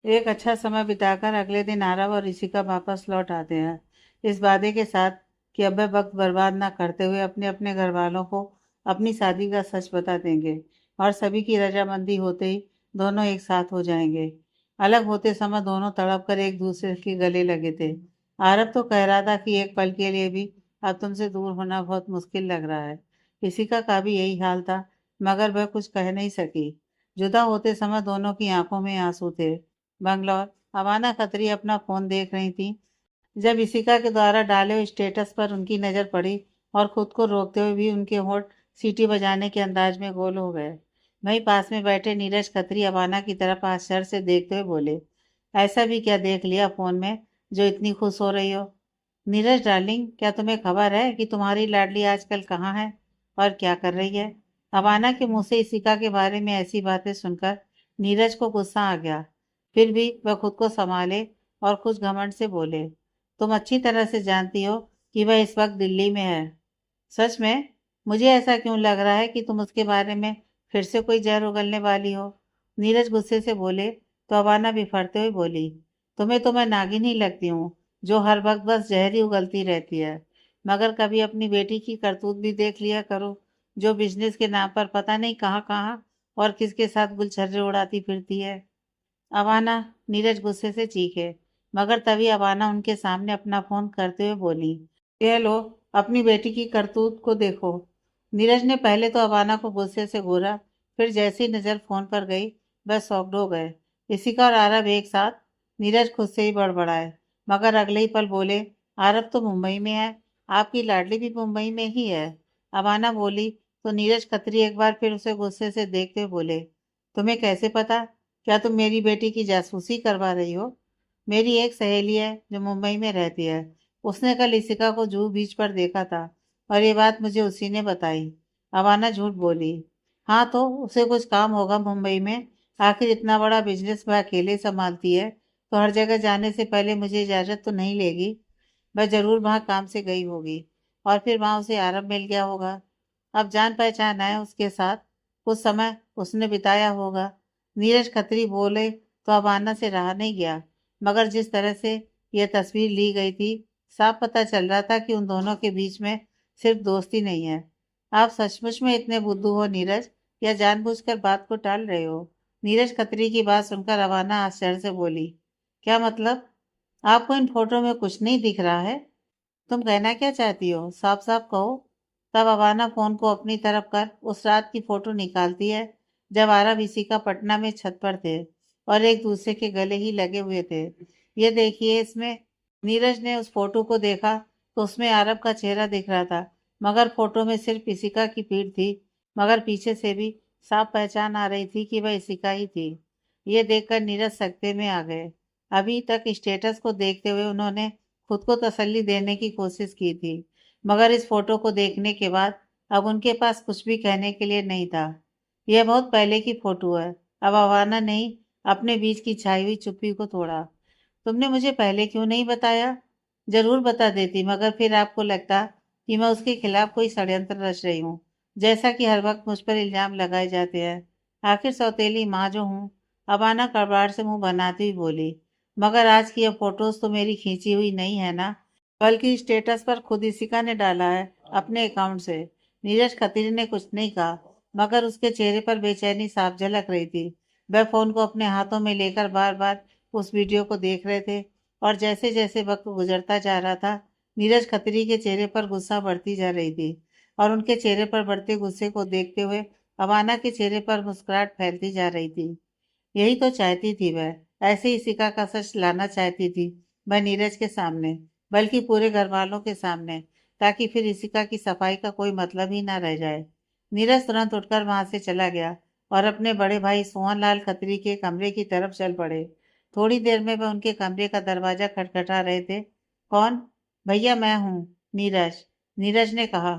एक अच्छा समय बिताकर अगले दिन आरव और ऋषिका वापस लौट आते हैं, इस वादे के साथ कि अब वे वक्त बर्बाद ना करते हुए अपने अपने घर वालों को अपनी शादी का सच बता देंगे और सभी की रजामंदी होते ही दोनों एक साथ हो जाएंगे। अलग होते समय दोनों तड़प कर एक दूसरे के गले लगे थे। आरव तो कह रहा था कि एक पल के लिए भी अब तुमसे दूर होना बहुत मुश्किल लग रहा है। ऋषिका का भी यही हाल था, मगर वह कुछ कह नहीं सकी। जुदा होते समय दोनों की आंखों में आंसू थे। बंगलौर, अवाना खत्री अपना फोन देख रही थी जब इशिका के द्वारा डाले हुए स्टेटस पर उनकी नजर पड़ी और खुद को रोकते हुए भी उनके होंठ सीटी बजाने के अंदाज में गोल हो गए। वहीं पास में बैठे नीरज खत्री अवाना की तरफ आश्चर्य से देखते हुए बोले, ऐसा भी क्या देख लिया फोन में जो इतनी खुश हो रही हो? नीरज डार्लिंग, क्या तुम्हें खबर है कि तुम्हारी लाडली आजकल कहाँ है और क्या कर रही है? अवाना के मुंह से इशिका के बारे में ऐसी बातें सुनकर नीरज को गुस्सा आ गया। फिर भी वह खुद को संभाले और कुछ घमंड से बोले, तुम अच्छी तरह से जानती हो कि वह इस वक्त दिल्ली में है। सच में? मुझे ऐसा क्यों लग रहा है कि तुम उसके बारे में फिर से कोई जहर उगलने वाली हो? नीरज गुस्से से बोले तो अवाना बिफरते हुए बोली, तुम्हें तो मैं नागिन ही लगती हूँ जो हर वक्त बस जहर ही उगलती रहती है। मगर कभी अपनी बेटी की करतूत भी देख लिया करो, जो बिजनेस के नाम पर पता नहीं कहाँ कहाँ और किसके साथ गुलछर्रे उड़ाती फिरती है। अवाना, नीरज गुस्से से चीखे, मगर तभी अवाना उनके सामने अपना फोन करते हुए बोली, ये लो, अपनी बेटी की करतूत को देखो। नीरज ने पहले तो अवाना को गुस्से से घूरा, फिर जैसी नजर फोन पर गई वह सौंकड़ हो गए। इशिका और आरब एक साथ। नीरज खुद से ही बड़बड़ाए, मगर अगले ही पल बोले, आरब तो मुंबई में है, आपकी लाडली भी मुंबई में ही है। अवाना बोली तो नीरज खत्री एक बार फिर उसे गुस्से से देखते हुए बोले, तुम्हें कैसे पता? क्या तुम मेरी बेटी की जासूसी करवा रही हो? मेरी एक सहेली है जो मुंबई में रहती है। उसने कल इशिका को जूहू बीच पर देखा था और ये बात मुझे उसी ने बताई। अवाना झूठ बोली। हाँ तो उसे कुछ काम होगा मुंबई में। आखिर इतना बड़ा बिजनेस वह अकेले संभालती है, तो हर जगह जाने से पहले मुझे इजाजत तो नहीं लेगी। वह जरूर वहाँ काम से गई होगी और फिर वहाँ उसे आराम मिल गया होगा। अब जान पहचान है उसके साथ, कुछ समय उसने बिताया होगा। नीरज खत्री बोले तो अब आना से रहा नहीं गया, मगर जिस तरह से यह तस्वीर ली गई थी, साफ पता चल रहा था कि उन दोनों के बीच में सिर्फ दोस्ती नहीं है। आप सचमुच में इतने बुद्धू हो नीरज, या जानबूझकर बात को टाल रहे हो? नीरज खत्री की बात सुनकर रवाना आश्चर्य से बोली, क्या मतलब? आपको इन फोटो में कुछ नहीं दिख रहा है? तुम कहना क्या चाहती हो, साफ साफ कहो। तब अवाना फोन को अपनी तरफ कर उस रात की फोटो निकालती है जब आरव इसी का पटना में छत पर थे और एक दूसरे के गले ही लगे हुए थे। ये देखिए इसमें। नीरज ने उस फोटो को देखा तो उसमें आरव का चेहरा दिख रहा था, मगर फोटो में सिर्फ इसिका की पीठ थी। मगर पीछे से भी साफ पहचान आ रही थी कि वह इसिका ही थी। ये देखकर नीरज सकते में आ गए। अभी तक स्टेटस को देखते हुए उन्होंने खुद को तसल्ली देने की कोशिश की थी, मगर इस फोटो को देखने के बाद अब उनके पास कुछ भी कहने के लिए नहीं था। यह बहुत पहले की फोटो है। अब अवाना नहीं, अपने बीच की छाई हुई चुप्पी को तोड़ा। तुमने मुझे पहले क्यों नहीं बताया? जरूर बता देती, मगर फिर आपको लगता कि मैं उसके खिलाफ कोई षड्यंत्र रच रही हूँ, जैसा कि हर वक्त मुझ पर इल्जाम लगाए जाते हैं। आखिर सौतेली माँ जो हूँ। अवाना कड़वाड़ से मुंह बनाती हुई बोली, मगर आज की यह फोटोज तो मेरी खींची हुई नहीं है ना, बल्कि स्टेटस पर खुद इशिका ने डाला है अपने अकाउंट से। नीरज खत्री ने कुछ नहीं कहा, मगर उसके चेहरे पर बेचैनी साफ झलक रही थी। वह फोन को अपने हाथों में लेकर बार बार उस वीडियो को देख रहे थे और जैसे जैसे वक्त गुजरता जा रहा था, नीरज खत्री के चेहरे पर गुस्सा बढ़ती जा रही थी और उनके चेहरे पर बढ़ते गुस्से को देखते हुए अवाना के चेहरे पर मुस्कुराहट फैलती जा रही थी। यही तो चाहती थी वह, ऐसे ही सिका का सच लाना चाहती थी वह नीरज के सामने, बल्कि पूरे घर वालों के सामने, ताकि फिर इसिका की सफाई का कोई मतलब ही ना रह जाए। नीरज तुरंत उठकर वहां से चला गया और अपने बड़े भाई सोहनलाल खत्री के कमरे की तरफ चल पड़े। थोड़ी देर में वह उनके कमरे का दरवाजा खटखटा रहे थे। कौन? भैया मैं हूँ, नीरज। नीरज ने कहा,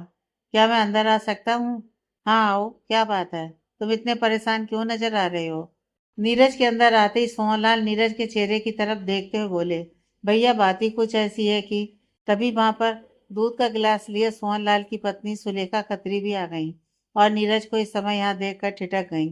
क्या मैं अंदर आ सकता हूँ? हाँ आओ, क्या बात है? तुम इतने परेशान क्यों नजर आ रहे हो? नीरज के अंदर आते ही सोहनलाल नीरज के चेहरे की तरफ देखते हुए बोले, भैया बात ही कुछ ऐसी है कि। तभी वहां पर दूध का गिलास लिए सोहनलाल की पत्नी सुलेखा खत्री भी आ गई और नीरज को इस समय यहाँ देखकर ठिठक गई।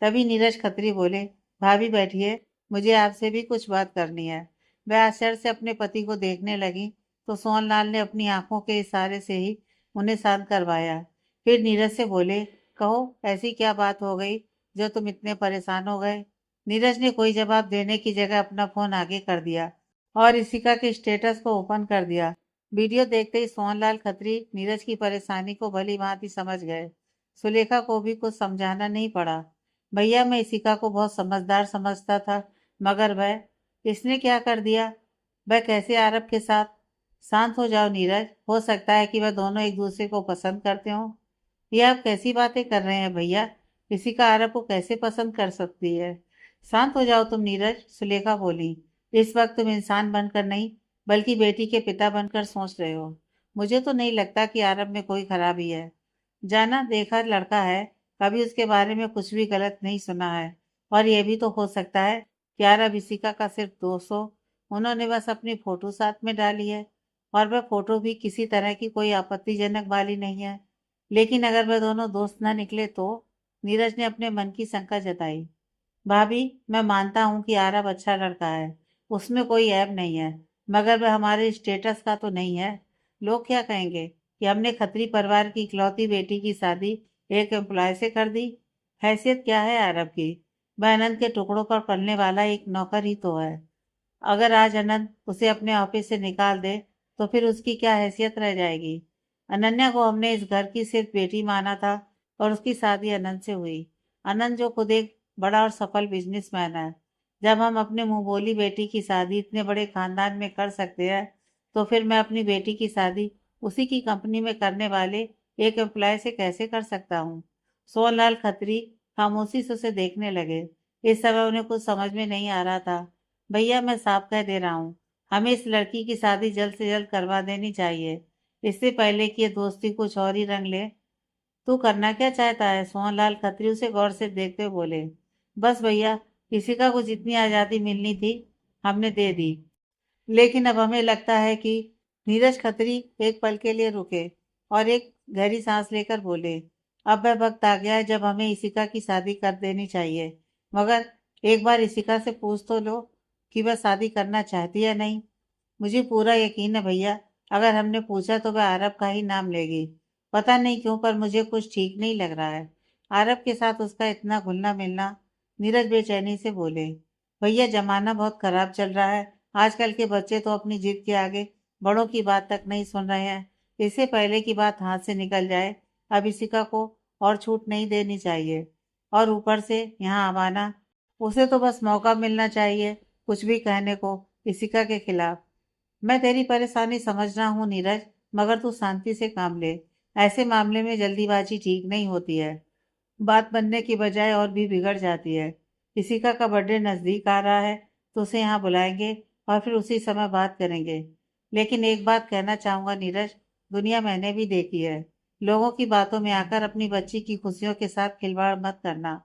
तभी नीरज खत्री बोले, भाभी बैठिए, मुझे आपसे भी कुछ बात करनी है। वह आश्चर्य से अपने पति को देखने लगी तो सोहनलाल ने अपनी आंखों के इशारे से ही उन्हें शांत करवाया। फिर नीरज से बोले, कहो ऐसी क्या बात हो गई जो तुम इतने परेशान हो गए? नीरज ने कोई जवाब देने की जगह अपना फोन आगे कर दिया और इशिका के स्टेटस को ओपन कर दिया। वीडियो देखते ही सोहनलाल खत्री नीरज की परेशानी को भली भांति समझ गए। सुलेखा को भी कुछ समझाना नहीं पड़ा। भैया मैं इशिका को बहुत समझदार समझता था, मगर वह, इसने क्या कर दिया? वह कैसे आरब के साथ? शांत हो जाओ नीरज, हो सकता है कि वह दोनों एक दूसरे को पसंद करते हों। ये आप कैसी बातें कर रहे हैं भैया? इशिका आरब को कैसे पसंद कर सकती है? शांत हो जाओ तुम नीरज, सुलेखा बोली। इस वक्त तुम इंसान बनकर नहीं, बल्कि बेटी के पिता बनकर सोच रहे हो। मुझे तो नहीं लगता कि आरब में कोई खराबी है। जाना देखा लड़का है, कभी उसके बारे में कुछ भी गलत नहीं सुना है। और यह भी तो हो सकता है कि आरब इशिका का सिर्फ दोस्त हो। उन्होंने बस अपनी फोटो साथ में डाली है और वह फोटो भी किसी तरह की कोई आपत्तिजनक वाली नहीं है। लेकिन अगर वह दोनों दोस्त ना निकले तो? नीरज ने अपने मन की शंका जताई। भाभी, मैं मानता हूँ कि आरब अच्छा लड़का है, उसमें कोई ऐब नहीं है, मगर वह हमारे स्टेटस का तो नहीं है। लोग क्या कहेंगे कि हमने खत्री परिवार की इकलौती बेटी की शादी एक एम्प्लॉय से कर दी? हैसियत क्या है आरब की? वह अनंत के टुकड़ों पर पलने वाला एक नौकर ही तो है। अगर आज अनंत उसे अपने ऑफिस से निकाल दे तो फिर उसकी क्या हैसियत रह जाएगी? अनन्या को हमने इस घर की सिर्फ बेटी माना था और उसकी शादी अनंत से हुई। अनंत जो खुद एक बड़ा और सफल बिजनेसमैन है। जब हम अपने मुंह बोली बेटी की शादी इतने बड़े खानदान में कर सकते हैं, तो फिर मैं अपनी बेटी की शादी उसी की कंपनी में करने वाले एक एम्प्लॉय से कैसे कर सकता हूँ? सोहनलाल खत्री खामोशी से उसे देखने लगे। इस समय उन्हें कुछ समझ में नहीं आ रहा था। भैया मैं साफ कह दे रहा हूँ, हमें इस लड़की की शादी जल्द से जल्द करवा देनी चाहिए, इससे पहले कि ये दोस्ती कुछ और ही रंग ले। तू करना क्या चाहता है? सोहनलाल खत्री उसे गौर से देखते हुए बोले। बस भैया, किसी का को जितनी आज़ादी मिलनी थी हमने दे दी, लेकिन अब हमें लगता है कि नीरज खत्री एक पल के लिए रुके और एक गहरी सांस लेकर बोले, अब वह वक्त आ गया है जब हमें इशिका की शादी कर देनी चाहिए। मगर एक बार इशिका से पूछ तो लो कि वह शादी करना चाहती है नहीं। मुझे पूरा यकीन है भैया, अगर हमने पूछा तो वह अरब का ही नाम लेगी। पता नहीं क्यों पर मुझे कुछ ठीक नहीं लग रहा है अरब के साथ उसका इतना घुलना मिलना। नीरज बेचैनी से बोले, भैया जमाना बहुत खराब चल रहा है। आजकल के बच्चे तो अपनी जिद के आगे बड़ों की बात तक नहीं सुन रहे हैं। इससे पहले की बात हाथ से निकल जाए, अब इशिका को और छूट नहीं देनी चाहिए। और ऊपर से यहाँ आवाना, उसे तो बस मौका मिलना चाहिए कुछ भी कहने को इशिका के खिलाफ। मैं तेरी परेशानी समझ रहा हूँ नीरज, मगर तू शांति से काम ले। ऐसे मामले में जल्दीबाजी ठीक नहीं होती है। बात बनने की बजाय और भी बिगड़ जाती है। इशिका का बर्थडे नजदीक आ रहा है तो उसे यहाँ बुलाएंगे और फिर उसी समय बात करेंगे। लेकिन एक बात कहना चाहूंगा नीरज, दुनिया मैंने भी देखी है। लोगों की बातों में आकर अपनी बच्ची की खुशियों के साथ खिलवाड़ मत करना।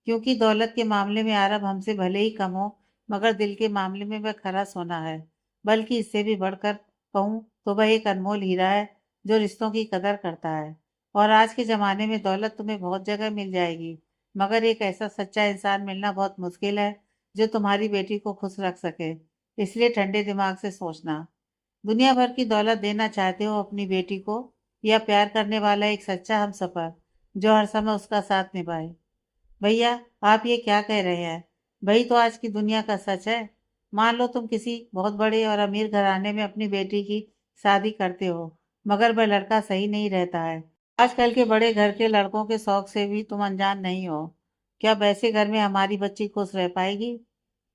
क्योंकि दौलत के मामले में अरब हमसे भले ही कम हो, मगर दिल के मामले में वह खरा सोना है। बल्कि इससे भी बढ़कर कहूँ तो वह एक अनमोल हीरा है जो रिश्तों की कदर करता है। और आज के ज़माने में दौलत तुम्हें बहुत जगह मिल जाएगी, मगर एक ऐसा सच्चा इंसान मिलना बहुत मुश्किल है जो तुम्हारी बेटी को खुश रख सके। इसलिए ठंडे दिमाग से सोचना। दुनिया भर की दौलत देना चाहते हो अपनी बेटी को, या प्यार करने वाला एक सच्चा हमसफर जो हर समय उसका साथ निभाए? भैया, आप ये क्या कह रहे हैं? वही तो आज की दुनिया का सच है। मान लो तुम किसी बहुत बड़े और अमीर घराने में अपनी बेटी की शादी करते हो, मगर वह लड़का सही नहीं रहता है। आजकल के बड़े घर के लड़कों के शौक से भी तुम अनजान नहीं हो। क्या वैसे घर में हमारी बच्ची खुश रह पाएगी?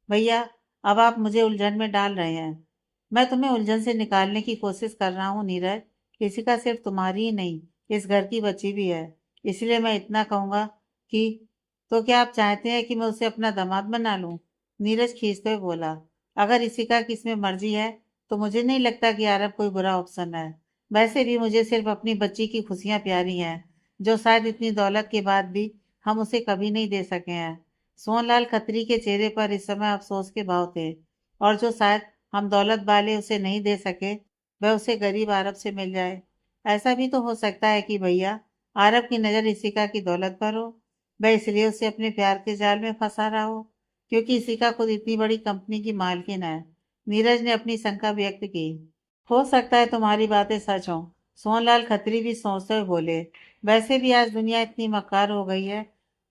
भैया, अब आप मुझे उलझन में डाल रहे हैं। मैं तुम्हें उलझन से निकालने की कोशिश कर रहा हूँ नीरज। किसी का सिर्फ तुम्हारी ही नहीं, इस घर की बच्ची भी है। इसलिए मैं इतना कहूंगा कि, तो क्या आप चाहते हैं कि मैं उसे अपना दामाद बना लूं? नीरज खींचते हुए बोला। अगर इशिका की इसमें मर्जी है तो मुझे नहीं लगता कि अरब कोई बुरा ऑप्शन है। वैसे भी मुझे सिर्फ अपनी बच्ची की खुशियां प्यारी हैं, जो शायद इतनी दौलत के बाद भी हम उसे कभी नहीं दे सके हैं। सोहनलाल खत्री के चेहरे पर इस समय अफसोस के भाव थे। और जो शायद हम दौलत वाले उसे नहीं दे सके, वह उसे गरीब अरब से मिल जाए। ऐसा भी तो हो सकता है कि भैया, अरब की नज़र इशिका की दौलत पर हो, वह इसलिए उसे अपने प्यार के जाल में फंसा रहा हो। क्योंकि इशिका खुद इतनी बड़ी कंपनी की मालकिन है। नीरज ने अपनी शंका व्यक्त की। हो सकता है तुम्हारी बातें सच हों, सोहनलाल खत्री भी सोचते हुए बोले। वैसे भी आज दुनिया इतनी मक्कार हो गई है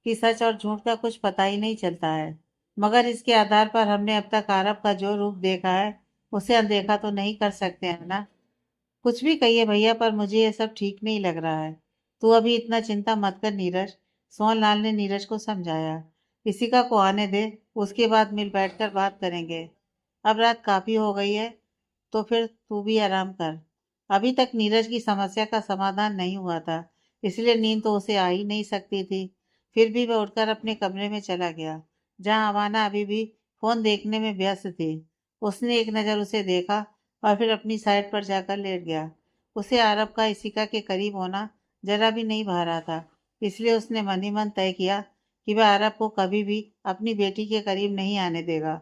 कि सच और झूठ का कुछ पता ही नहीं चलता है। मगर इसके आधार पर हमने अब तक आरब का जो रूप देखा है उसे अनदेखा तो नहीं कर सकते हैं ना। कुछ भी कहिए भैया, पर मुझे ये सब ठीक नहीं लग रहा है। तू अभी इतना चिंता मत कर नीरज, सोहनलाल ने नीरज को समझाया। इशिका को आने दे, उसके बाद मिल बैठकर बात करेंगे। अब रात काफी हो गई है, तो फिर तू भी आराम कर। अभी तक नीरज की समस्या का समाधान नहीं हुआ था, इसलिए नींद तो उसे आ ही नहीं सकती थी। फिर भी वह उठकर अपने कमरे में चला गया, जहां अवाना अभी भी फोन देखने में व्यस्त थी। उसने एक नज़र उसे देखा और फिर अपनी साइड पर जाकर लेट गया। उसे आरब का इशिका के करीब होना जरा भी नहीं भा रहा था, इसलिए उसने मन ही मन तय किया कि वह आरब को कभी भी अपनी बेटी के करीब नहीं आने देगा।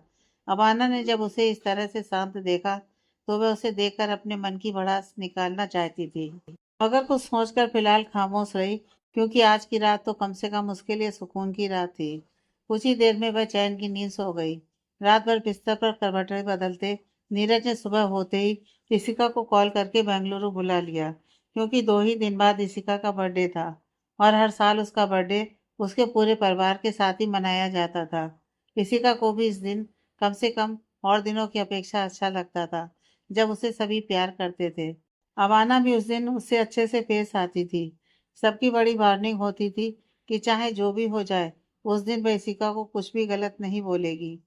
अबाना ने जब उसे इस तरह से शांत देखा, तो वह उसे देखकर अपने मन की भड़ास निकालना चाहती थी, मगर कुछ सोचकर फिलहाल खामोश रही, क्योंकि आज की रात तो कम से कम उसके लिए सुकून की रात थी। कुछ ही देर में वह चैन की नींद सो गई। रात भर बिस्तर पर करवटें बदलते नीरज ने सुबह होते ही इशिका को कॉल करके बेंगलुरु बुला लिया, क्योंकि 2 ही दिन बाद इशिका का बर्थडे था और हर साल उसका बर्थडे उसके पूरे परिवार के साथ ही मनाया जाता था। इशिका को भी इस दिन कम से कम और दिनों की अपेक्षा अच्छा लगता था, जब उसे सभी प्यार करते थे। अवाना भी उस दिन उससे अच्छे से पेश आती थी। सबकी बड़ी वार्निंग होती थी कि चाहे जो भी हो जाए, उस दिन वह इशिका को कुछ भी गलत नहीं बोलेगी।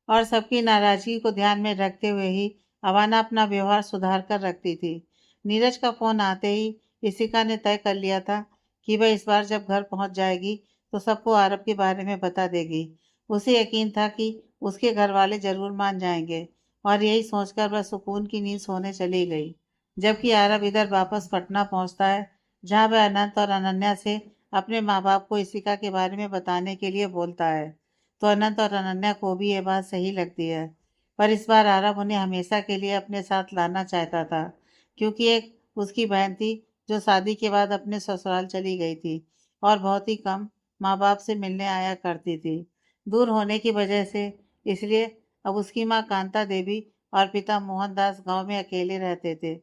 और सबकी नाराजगी को ध्यान में रखते हुए ही अवाना अपना व्यवहार सुधार कर रखती थी। नीरज का फोन आते ही इशिका ने तय कर लिया था कि वह इस बार जब घर पहुंच जाएगी तो सबको आरब के बारे में बता देगी। उसे यकीन था कि उसके घर वाले जरूर मान जाएंगे, और यही सोचकर वह सुकून की नींद सोने चली गई। जबकि आरब इधर वापस पटना पहुंचता है, जहां वह अनंत और अनन्या से अपने माँ बाप को इशिका के बारे में बताने के लिए बोलता है। तो अनंत और अनन्या को भी ये बात सही लगती है, पर इस बार आरब उन्हें हमेशा के लिए अपने साथ लाना चाहता था, क्योंकि एक उसकी बहन थी जो शादी के बाद अपने ससुराल चली गई थी और बहुत ही कम माँ बाप से मिलने आया करती थी, दूर होने की वजह से। इसलिए अब उसकी माँ कांता देवी और पिता मोहनदास गांव में अकेले रहते थे।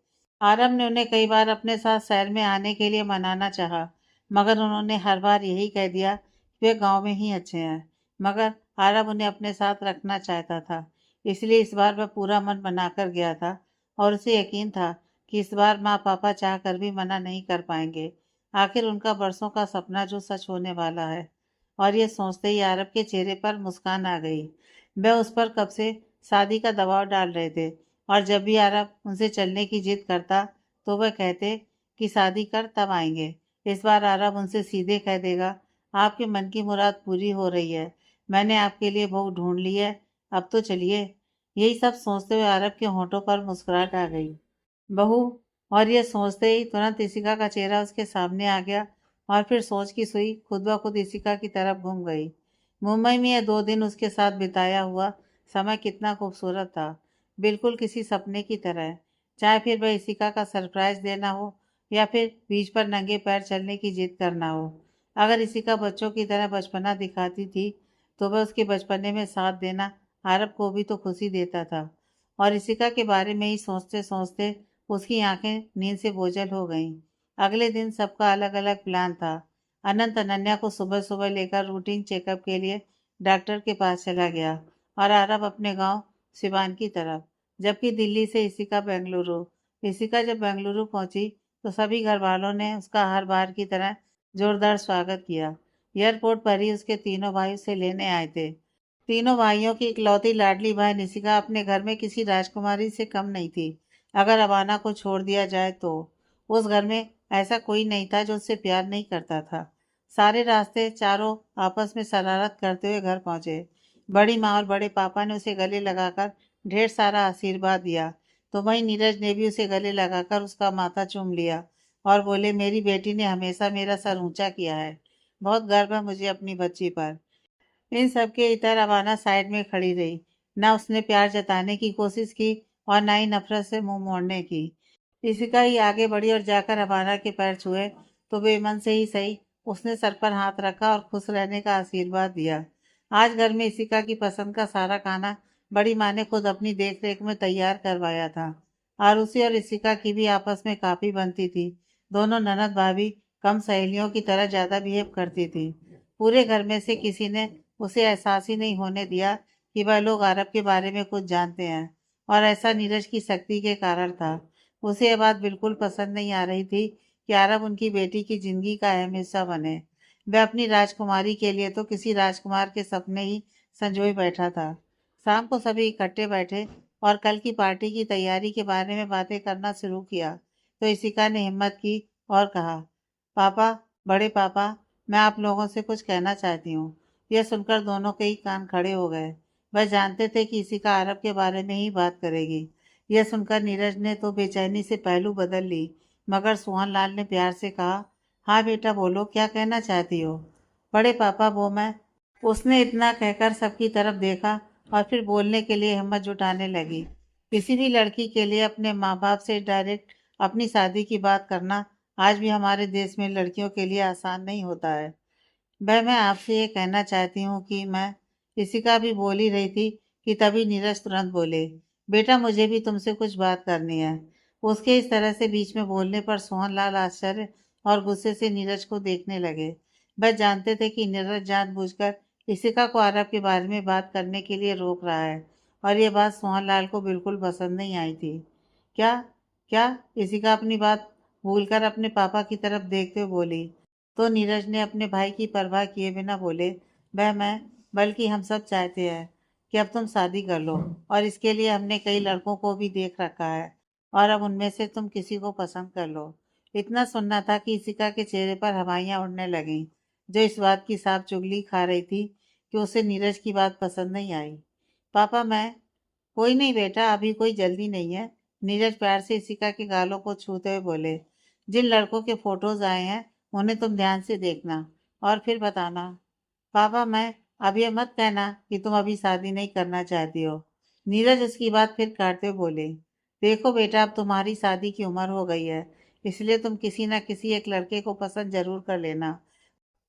आरब ने उन्हें कई बार अपने साथ शहर में आने के लिए मनाना चाहा, मगर उन्होंने हर बार यही कह दिया कि वे गांव में ही अच्छे हैं। मगर आरब उन्हें अपने साथ रखना चाहता था, इसलिए इस बार वह पूरा मन बनाकर गया था, और उसे यकीन था कि इस बार माँ पापा चाह कर भी मना नहीं कर पाएंगे। आखिर उनका बरसों का सपना जो सच होने वाला है। और ये सोचते ही आरब के चेहरे पर मुस्कान आ गई। वह उस पर कब से शादी का दबाव डाल रहे थे, और जब भी आरब उनसे चलने की जिद करता तो वह कहते कि शादी कर तब आएंगे। इस बार आरब उनसे सीधे कह देगा, आपके मन की मुराद पूरी हो रही है, मैंने आपके लिए बहू ढूंढ ली है, अब तो चलिए। यही सब सोचते हुए आरब के होठों पर मुस्कुराहट आ गई। बहू, और ये सोचते ही तुरंत इशिका का चेहरा उसके सामने आ गया, और फिर सोच की सुई खुद ब खुद इशिका की तरफ घूम गई। मुंबई में ये 2 दिन उसके साथ बिताया हुआ समय कितना खूबसूरत था, बिल्कुल किसी सपने की तरह। चाहे फिर वह इशिका का सरप्राइज देना हो, या फिर बीच पर नंगे पैर चलने की जिद करना हो। अगर इशिका बच्चों की तरह बचपना दिखाती थी, तो वह उसके बचपने में साथ देना आरब को भी तो खुशी देता था। और इशिका के बारे में ही सोचते सोचते उसकी आंखें नींद से बोझल हो गईं। अगले दिन सबका अलग अलग प्लान था। अनंत अनन्या को सुबह सुबह लेकर रूटीन चेकअप के लिए डॉक्टर के पास चला गया, और आरब अपने गांव सिवान की तरफ, जबकि दिल्ली से इशिका बेंगलुरु। इशिका जब बेंगलुरु पहुंची तो सभी घर वालों ने उसका हर बार की तरह जोरदार स्वागत किया। एयरपोर्ट पर ही उसके तीनों भाई उसे लेने आए थे। तीनों भाइयों की इकलौती लाडली बहन निशिका अपने घर में किसी राजकुमारी से कम नहीं थी। अगर अबाना को छोड़ दिया जाए तो उस घर में ऐसा कोई नहीं था जो उससे प्यार नहीं करता था। सारे रास्ते चारों आपस में शरारत करते हुए घर पहुंचे। बड़ी माँ और बड़े पापा ने उसे गले लगाकर ढेर सारा आशीर्वाद दिया, तो वहीं नीरज ने भी उसे गले लगाकर उसका माथा चूम लिया और बोले, मेरी बेटी ने हमेशा मेरा सर ऊंचा किया है, बहुत गर्व है मुझे अपनी बच्ची पर। इन सबके इतर अवाना साइड में खड़ी रही। ना उसने प्यार जताने की कोशिश की और ना ही नफरत से मुंह मोड़ने की। इशिका ही आगे बढ़ी और जाकर अवाना के पैर छुए, तो बेमन से ही सही उसने सर पर हाथ रखा और खुश रहने का आशीर्वाद दिया। आज घर में इसिका की पसंद का सारा खाना बड़ी माँ ने खुद अपनी देख रेख में तैयार करवाया था। आरुषि और इसिका की भी आपस में काफी बनती थी। दोनों ननद भाभी कम सहेलियों की तरह ज्यादा बिहेव करती थी। पूरे घर में से किसी ने उसे एहसास ही नहीं होने दिया कि वह लोग अरब के बारे में कुछ जानते हैं, और ऐसा नीरज की सख्ती के कारण था। उसे यह बात बिल्कुल पसंद नहीं आ रही थी कि अरब उनकी बेटी की जिंदगी का अहम हिस्सा बने। वह अपनी राजकुमारी के लिए तो किसी राजकुमार के सपने ही संजोए बैठा था। शाम को सभी इकट्ठे बैठे और कल की पार्टी की तैयारी के बारे में बातें करना शुरू किया, तो इसिका ने हिम्मत की और कहा, पापा, बड़े पापा, मैं आप लोगों से कुछ कहना चाहती हूँ। यह सुनकर दोनों के ही कान खड़े हो गए। वह जानते थे कि इसिका अरब के बारे में ही बात करेगी। यह सुनकर नीरज ने तो बेचैनी से पहलू बदल ली, मगर सोहनलाल ने प्यार से कहा, हाँ बेटा बोलो, क्या कहना चाहती हो। बड़े पापा, वो मैं। उसने इतना कहकर सबकी तरफ देखा और फिर बोलने के लिए हिम्मत जुटाने लगी। किसी भी लड़की के लिए अपने माँ बाप से डायरेक्ट अपनी शादी की बात करना आज भी हमारे देश में लड़कियों के लिए आसान नहीं होता है। मैं आपसे ये कहना चाहती हूँ कि मैं, इसिका भी बोल ही रही थी कि तभी नीरज तुरंत बोले, बेटा मुझे भी तुमसे कुछ बात करनी है। उसके इस तरह से बीच में बोलने पर सोहनलाल आश्चर्य और गुस्से से नीरज को देखने लगे। वह जानते थे कि नीरज जानबूझकर इसिका को अरब के बारे में बात करने के लिए रोक रहा है, और ये बात सोहनलाल को बिल्कुल पसंद नहीं आई थी। क्या क्या इसिका अपनी बात भूलकर अपने पापा की तरफ देखते हुए बोली, तो नीरज ने अपने भाई की परवाह किए बिना बोले, वह मैं, बल्कि हम सब चाहते हैं कि अब तुम शादी कर लो, और इसके लिए हमने कई लड़कों को भी देख रखा है, और अब उनमें से तुम किसी को पसंद कर लो। इतना सुनना था कि इसिका के चेहरे पर हवाइयां उड़ने लगीं, जो इस बात की साफ चुगली खा रही थी कि उसे नीरज की बात पसंद नहीं आई। पापा, मैं, कोई नहीं बेटा, अभी कोई जल्दी नहीं है। नीरज प्यार से इसिका के गालों को छूते हुए बोले, जिन लड़कों के फोटोज आए हैं उन्हें तुम ध्यान से देखना और फिर बताना। पापा, मैं, अब ये मत कहना कि तुम अभी शादी नहीं करना चाहती हो। नीरज उसकी बात फिर काटते हुए बोले, देखो बेटा, अब तुम्हारी शादी की उम्र हो गई है, इसलिए तुम किसी न किसी एक लड़के को पसंद जरूर कर लेना।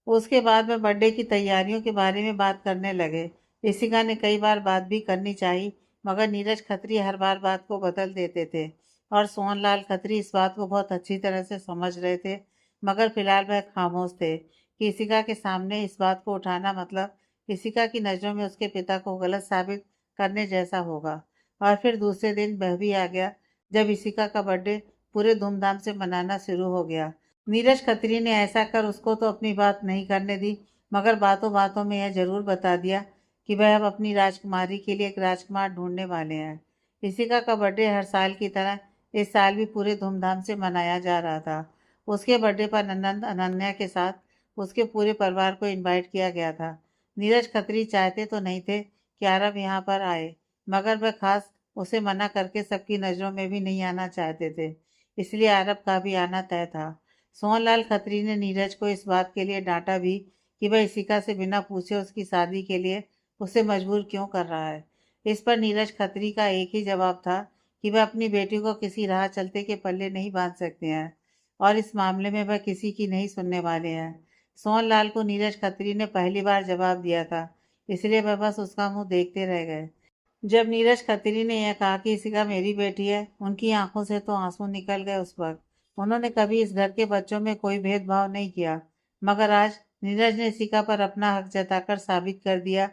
उसके बाद में बर्थडे की तैयारियों के बारे में बात करने लगे। इशिका ने कई बार बात भी करनी चाहिए, मगर नीरज खत्री हर बार बात को बदल देते थे, और सोहनलाल खत्री इस बात को बहुत अच्छी तरह से समझ रहे थे, मगर फिलहाल वह खामोश थे कि इशिका के सामने इस बात को उठाना मतलब इशिका की नज़रों में उसके पिता को गलत साबित करने जैसा होगा। और फिर दूसरे दिन वह भी आ गया, जब इशिका का बर्थडे पूरे धूमधाम से मनाना शुरू हो गया। नीरज खत्री ने ऐसा कर उसको तो अपनी बात नहीं करने दी, मगर बातों बातों में यह जरूर बता दिया कि वह अब अपनी राजकुमारी के लिए एक राजकुमार ढूंढने वाले हैं। इसिका का बर्थडे हर साल की तरह इस साल भी पूरे धूमधाम से मनाया जा रहा था। उसके बर्थडे पर नंदन अनन्या के साथ उसके पूरे परिवार को इनवाइट किया गया था। नीरज खत्री चाहते तो नहीं थे कि आरब यहाँ पर आए, मगर वह खास उसे मना करके सबकी नज़रों में भी नहीं आना चाहते थे, इसलिए आरब का भी आना तय था। सोहनलाल खत्री ने नीरज को इस बात के लिए डांटा भी कि वह इशिका से बिना पूछे उसकी शादी के लिए उसे मजबूर क्यों कर रहा है। इस पर नीरज खत्री का एक ही जवाब था कि वह अपनी बेटी को किसी राह चलते के पल्ले नहीं बांध सकते हैं, और इस मामले में वह किसी की नहीं सुनने वाले हैं। सोहनलाल को नीरज खत्री ने पहली बार जवाब दिया था, इसलिए वह बस उसका मुंह देखते रह गए। जब नीरज खत्री ने यह कहा कि इशिका मेरी बेटी है, उनकी आंखों से तो आंसू निकल गए। उस वक्त उन्होंने कभी इस घर के बच्चों में कोई भेदभाव नहीं किया, मगर आज नीरज ने इशिका पर अपना हक जताकर साबित कर दिया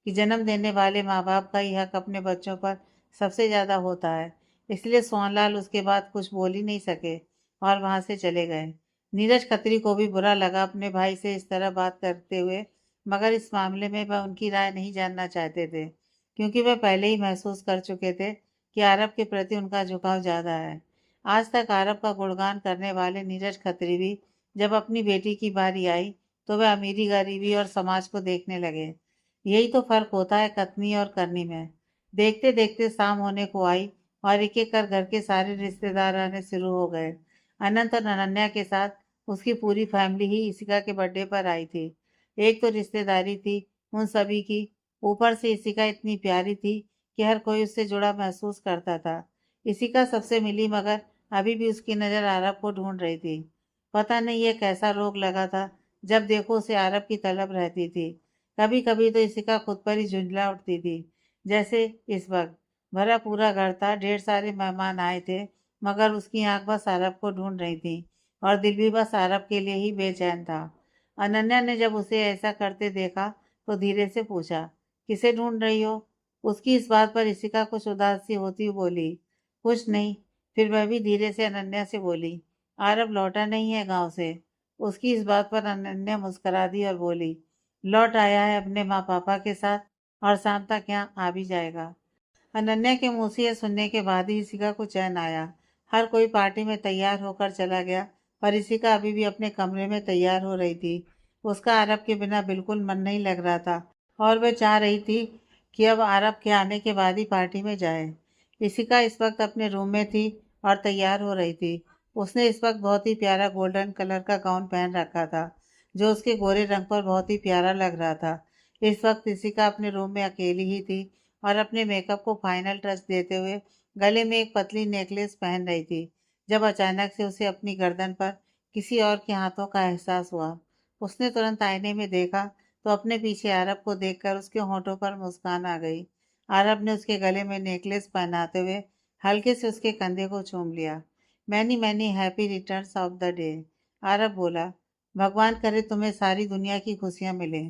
कि जन्म देने वाले माँ बाप का ही हक अपने बच्चों पर सबसे ज्यादा होता है। इसलिए सोहनलाल उसके बाद कुछ बोल ही नहीं सके और वहां से चले गए। नीरज खत्री को भी बुरा लगा अपने भाई से इस तरह बात करते हुए, मगर इस मामले में वह उनकी राय नहीं जानना चाहते थे, क्योंकि वे पहले ही महसूस कर चुके थे कि अरब के प्रति उनका झुकाव ज़्यादा है। आज तक अरब का गुणगान करने वाले नीरज खत्री भी जब अपनी बेटी की बारी आई तो वे अमीरी गरीबी और समाज को देखने लगे। यही तो फर्क होता है कथनी और करनी में। देखते देखते शाम होने को आई और एक एक कर घर के सारे रिश्तेदार आने शुरू हो गए। अनंत और अनन्या के साथ उसकी पूरी फैमिली ही इशिका के बर्थडे पर आई थी। एक तो रिश्तेदारी थी उन सभी की, ऊपर से इशिका इतनी प्यारी थी कि हर कोई उससे जुड़ा महसूस करता था। इशिका सबसे मिली, मगर अभी भी उसकी नज़र आरब को ढूंढ रही थी। पता नहीं ये कैसा रोग लगा था, जब देखो उसे आरब की तलब रहती थी। कभी कभी तो इसिका खुद पर ही झुंझला उठती थी। जैसे इस वक्त भरा पूरा घर था, ढेर सारे मेहमान आए थे, मगर उसकी आंख बस आरब को ढूंढ रही थी और दिल भी बस आरब के लिए ही बेचैन था। अनन्या ने जब उसे ऐसा करते देखा तो धीरे से पूछा, किसे ढूंढ रही हो? उसकी इस बात पर इसिका कुछ उदास सी होती हुई बोली, कुछ नहीं। फिर वह भी धीरे से अनन्या से बोली, आरब लौटा नहीं है गांव से? उसकी इस बात पर अनन्या मुस्कुरा दी और बोली, लौट आया है अपने माँ पापा के साथ और शाम तक यहाँ आ भी जाएगा। अनन्या के मुंह से यह सुनने के बाद ही इसिका को चैन आया। हर कोई पार्टी में तैयार होकर चला गया, पर इसिका अभी भी अपने कमरे में तैयार हो रही थी। उसका अरब के बिना बिल्कुल मन नहीं लग रहा था और वह चाह रही थी कि अब अरब के आने के बाद ही पार्टी में जाए। इसिका इस वक्त अपने रूम में थी और तैयार हो रही थी। उसने इस वक्त बहुत ही प्यारा गोल्डन कलर का गाउन पहन रखा था, जो उसके गोरे रंग पर बहुत ही प्यारा लग रहा था। इस वक्त इसिका अपने रूम में अकेली ही थी और अपने मेकअप को फाइनल टच देते हुए गले में एक पतली नेकलेस पहन रही थी, जब अचानक से उसे अपनी गर्दन पर किसी और के हाथों का एहसास हुआ। उसने तुरंत आईने में देखा तो अपने पीछे अरब को देखकर उसके होठों पर मुस्कान आ गई। अरब ने उसके गले में नेकलेस पहनाते हुए हल्के से उसके कंधे को चूम लिया। Many many happy returns of the day, अरब बोला। भगवान करे तुम्हें सारी दुनिया की खुशियां मिले।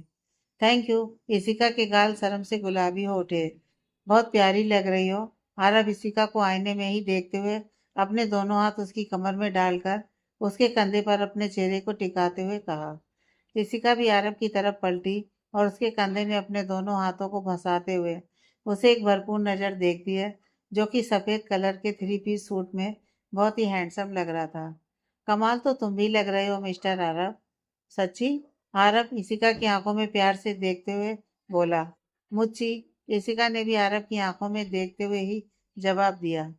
Thank you. इसिका के गाल शर्म से गुलाबी हो उठे। बहुत प्यारी लग रही हो। आरब इसिका को आईने में ही देखते हुए अपने दोनों हाथ उसकी कमर में डालकर उसके कंधे पर अपने चेहरे को टिकाते हुए कहा। इसिका भी आरब की तरफ पलटी और उसके कंधे में अपने दोनों हाथों को फंसाते हुए उसे एक भरपूर नजर देखती है, जो कि सफेद कलर के थ्री पीस सूट में बहुत ही हैंडसम लग रहा था। कमाल तो तुम भी लग रहे हो मिस्टर आरब। सच्ची? आरब इसिका की आंखों में प्यार से देखते हुए बोला। मुच्ची, इसिका ने भी आरब की आंखों में देखते हुए ही जवाब दिया।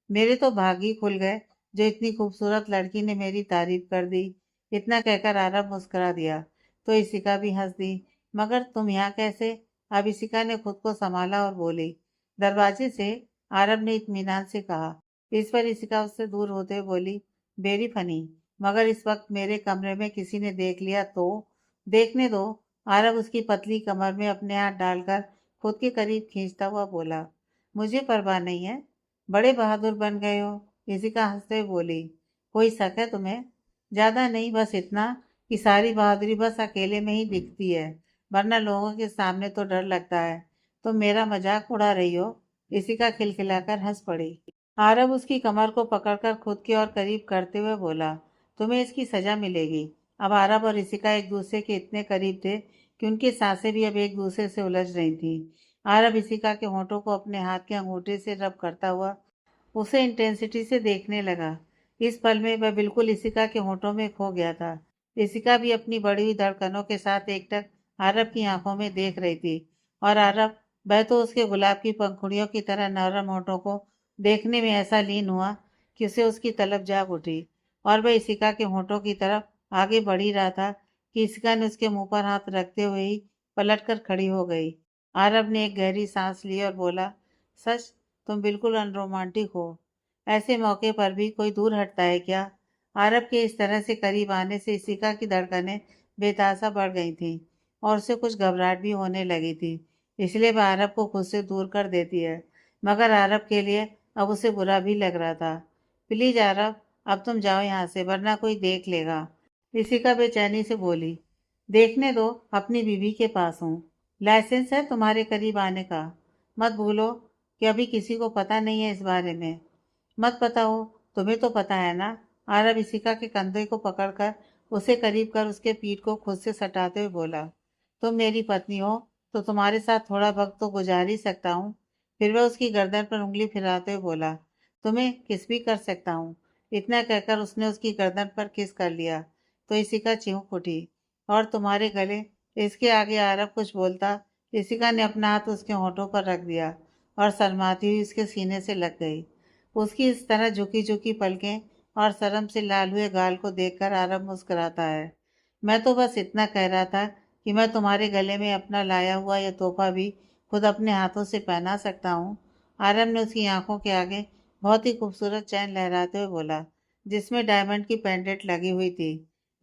मेरे तो भाग ही खुल गए, जो इतनी खूबसूरत लड़की ने मेरी तारीफ कर दी। इतना कहकर आरब मुस्कुरा दिया तो इसिका भी हंस दी। मगर तुम यहाँ कैसे? अब इसिका ने खुद को संभाला और बोली। दरवाजे से, आरब ने इत्मीनान से कहा। इस पर इसिका उससे दूर होते हुए बोली, वेरी फनी, मगर इस वक्त मेरे कमरे में किसी ने देख लिया तो? देखने दो। आरब उसकी पतली कमर में अपने हाथ डालकर खुद के करीब खींचता हुआ बोला। मुझे परवाह नहीं है। बड़े बहादुर बन गए हो, इसिका हंसते हुए बोली। कोई शक है तुम्हें? ज्यादा नहीं, बस इतना कि सारी बहादुरी बस अकेले में ही दिखती है, वरना लोगों के सामने तो डर लगता है। तुम मेरा मजाक उड़ा रही हो? इसिका खिलखिलाकर हंस पड़ी। आरब उसकी कमर को पकड़कर खुद की ओर करीब करते हुए बोला, तुम्हें इसकी सजा मिलेगी। अब आरब और इसिका एक दूसरे के इतने करीब थे कि उनकी सांसें भी अब एक दूसरे से उलझ रही थीं। आरब इसिका के होठों को अपने हाथ के अंगूठे से रब करता हुआ उसे इंटेंसिटी से देखने लगा। इस पल में वह बिल्कुल इसिका के होठों में खो गया था। इसिका भी अपनी बढ़ी हुई धड़कनों के साथ एकटक आरब की आंखों में देख रही थी और आरब, वह तो उसके गुलाब की पंखुड़ियों की तरह नरम होठों को देखने में ऐसा लीन हुआ कि उसे उसकी तलब जाग उठी और वह इसिका के होठों की तरफ आगे बढ़ ही रहा था कि इसिका ने उसके मुंह पर हाथ रखते हुए ही पलटकर खड़ी हो गई। आरब ने एक गहरी सांस ली और बोला, सच, तुम बिल्कुल अनरोमांटिक हो। ऐसे मौके पर भी कोई दूर हटता है क्या? आरब के इस तरह से करीब आने से इसिका की धड़कनें बेतहाशा बढ़ गई थीं और उसे कुछ घबराहट भी होने लगी थी। इसलिए वह आरब को खुद से दूर कर देती है, मगर आरब के लिए अब उसे बुरा भी लग रहा था। प्लीज आरब, अब तुम जाओ यहाँ से, वरना कोई देख लेगा। इसिका बेचैनी से बोली। देखने दो, अपनी बीवी के पास हूँ। लाइसेंस है तुम्हारे करीब आने का। मत भूलो कि अभी किसी को पता नहीं है इस बारे में। मत पता हो, तुम्हें तो पता है ना। आरब इसिका के कंधे को पकड़कर उसे करीब कर उसके पीठ को खुद से सटाते हुए बोला। तुम मेरी पत्नी हो तो तुम्हारे साथ थोड़ा वक्त तो गुजार ही सकता हूँ। फिर वह उसकी गर्दन पर उंगली फिराते हुए बोला, तुम्हें किस भी कर सकता हूँ। इतना कहकर उसने उसकी गर्दन पर किस कर लिया तो इसिका चिंख उठी और तुम्हारे गले। इसके आगे आरब कुछ बोलता, इसिका ने अपना हाथ उसके होठों पर रख दिया और शर्माती हुई उसके सीने से लग गई। उसकी इस तरह झुकी झुकी पलकें और शर्म से लाल हुए गाल को देखकर आरब मुस्कुराता है। मैं तो बस इतना कह रहा था कि मैं तुम्हारे गले में अपना लाया हुआ यह तोहफा भी खुद अपने हाथों से पहना सकता हूँ। आरब ने उसकी आंखों के आगे बहुत ही खूबसूरत चैन लहराते हुए बोला, जिसमें डायमंड की पेंडेंट लगी हुई थी।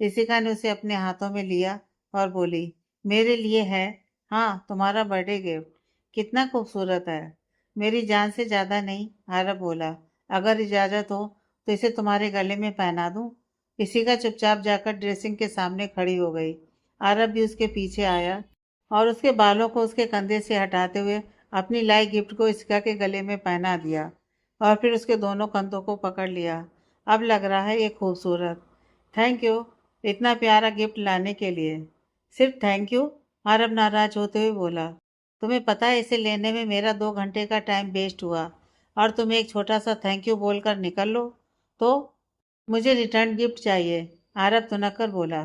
इसिका ने उसे अपने हाथों में लिया और बोली, मेरे लिए है, हाँ, तुम्हारा बर्थडे गिफ्ट कितना खूबसूरत है। मेरी जान से ज्यादा नहीं, आरव बोला। अगर इजाजत हो तो इसे तुम्हारे गले में पहना दूं। इशिका चुपचाप जाकर ड्रेसिंग के सामने खड़ी हो गई। आरव भी उसके पीछे आया और उसके बालों को उसके कंधे से हटाते हुए अपनी लाई गिफ्ट को इशिका के गले में पहना दिया और फिर उसके दोनों कंधों को पकड़ लिया। अब लग रहा है ये खूबसूरत। थैंक यू इतना प्यारा गिफ्ट लाने के लिए। सिर्फ थैंक यू? आरब नाराज होते हुए बोला। तुम्हें पता है इसे लेने में मेरा 2 घंटे का टाइम वेस्ट हुआ और तुम एक छोटा सा थैंक यू बोलकर निकल लो? तो मुझे रिटर्न गिफ्ट चाहिए, आरब तुनक कर बोला।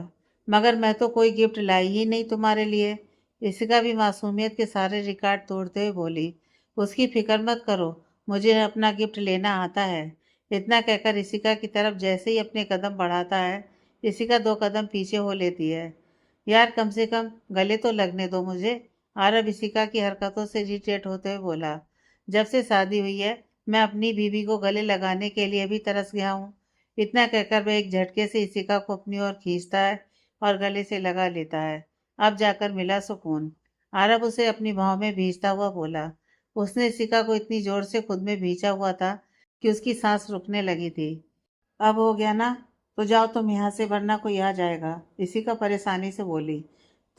मगर मैं तो कोई गिफ्ट लाई ही नहीं तुम्हारे लिए। इसका भी मासूमियत के सारे रिकॉर्ड तोड़ते हुए बोली। उसकी फिक्र मत करो, मुझे अपना गिफ्ट लेना आता है। इतना कहकर इशिका की तरफ जैसे ही अपने कदम बढ़ाता है, इशिका 2 कदम पीछे हो लेती है। यार कम से कम गले तो लगने दो मुझे, आरब इशिका की हरकतों से इरिटेट होते हुए बोला। जब से शादी हुई है मैं अपनी बीवी को गले लगाने के लिए भी तरस गया हूँ। इतना कहकर वह एक झटके से इशिका को अपनी ओर खींचता है और गले से लगा लेता है। अब जाकर मिला सुकून, आरब उसे अपनी बाहों में भींचता हुआ बोला। उसने इशिका को इतनी जोर से खुद में भींचा हुआ था कि उसकी सांस रुकने लगी थी। अब हो गया ना? तो जाओ तुम यहाँ से, वरना कोई आ जाएगा, इशिका परेशानी से बोली।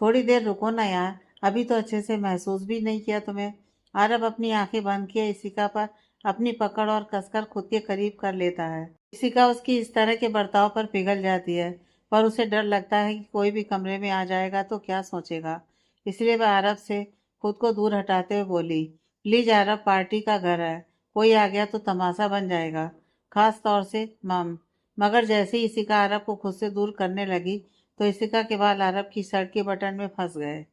थोड़ी देर रुको ना यार, अभी तो अच्छे से महसूस भी नहीं किया तुम्हें। आरब अपनी आंखें बंद किए इशिका पर अपनी पकड़ और कसकर खुद के करीब कर लेता है। इशिका उसकी इस तरह के बर्ताव पर पिघल जाती है, पर उसे डर लगता है कि कोई भी कमरे में आ जाएगा तो क्या सोचेगा। इसलिए वह आरब से खुद को दूर हटाते हुए बोली, प्लीज आरब, पार्टी का घर है, कोई आ गया तो तमाशा बन जाएगा, खास तौर से मम। मगर जैसे ही इशिका आरब को खुद से दूर करने लगी तो इशिका के बाल आरब की शर्ट के बटन में फंस गए।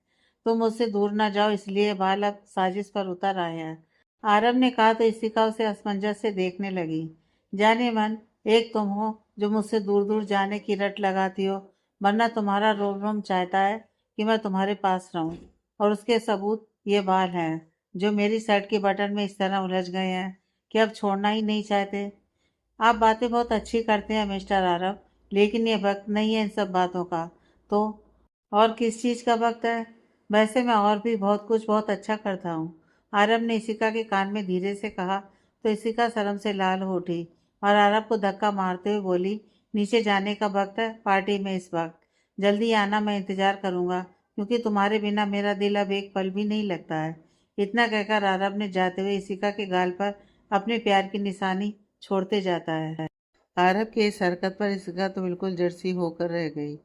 तुम मुझसे दूर ना जाओ इसलिए बाल अब साजिश पर उतर आए हैं, आरब ने कहा तो इशिका उसे असमंजस से देखने लगी। जाने मन, एक तुम हो जो मुझसे दूर दूर जाने की रट लगाती हो, वरना तुम्हारा रोम रोम चाहता है कि मैं तुम्हारे पास रहूं। और उसके सबूत ये बाल हैं जो मेरी शर्ट के बटन में इस तरह उलझ गए हैं कि अब छोड़ना ही नहीं चाहते। आप बातें बहुत अच्छी करते हैं मिस्टर आरब, लेकिन ये वक्त नहीं है इन सब बातों का। तो और किस चीज़ का वक्त है? वैसे मैं और भी बहुत कुछ बहुत अच्छा करता हूँ, आरब ने इशिका के कान में धीरे से कहा। तो इशिका शर्म से लाल हो उठी और आरब को धक्का मारते हुए बोली, नीचे जाने का वक्त है, पार्टी में इस वक्त। जल्दी आना, मैं इंतजार करूंगा, क्योंकि तुम्हारे बिना मेरा दिल अब एक पल भी नहीं लगता है। इतना कहकर आरब ने जाते हुए इशिका के गाल पर अपने प्यार की निशानी छोड़ते जाता है। आरब की इस हरकत पर इशिका तो बिल्कुल जर्सी होकर रह गई।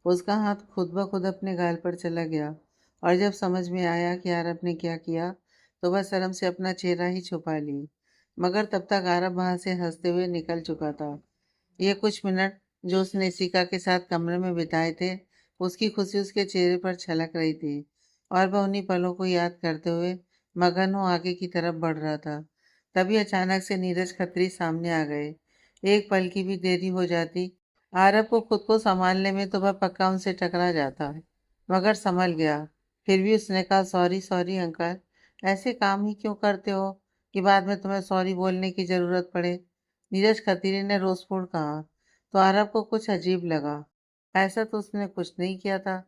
उसका हाथ खुद ब खुद अपने गाल पर चला गया और जब समझ में आया कि आरब ने क्या किया तो वह शर्म से अपना चेहरा ही छुपा ली। मगर तब तक आरब वहां से हंसते हुए निकल चुका था। ये कुछ मिनट जो उसने इशिका के साथ कमरे में बिताए थे, उसकी खुशी उसके चेहरे पर छलक रही थी और वह उन्हीं पलों को याद करते हुए मगन हो आगे की तरफ बढ़ रहा था। तभी अचानक से नीरज खत्री सामने आ गए। एक पल की भी देरी हो जाती, आरब को खुद को संभालने में तो वह पक्का उनसे टकरा जाता, मगर संभल गया। फिर भी उसने कहा, सॉरी सॉरी अंकल, ऐसे काम ही क्यों करते हो कि बाद में तुम्हें सॉरी बोलने की जरूरत पड़े? नीरज खत्री ने रोसपूर्ण कहा। तो आरब को कुछ अजीब लगा, ऐसा तो उसने कुछ नहीं किया था।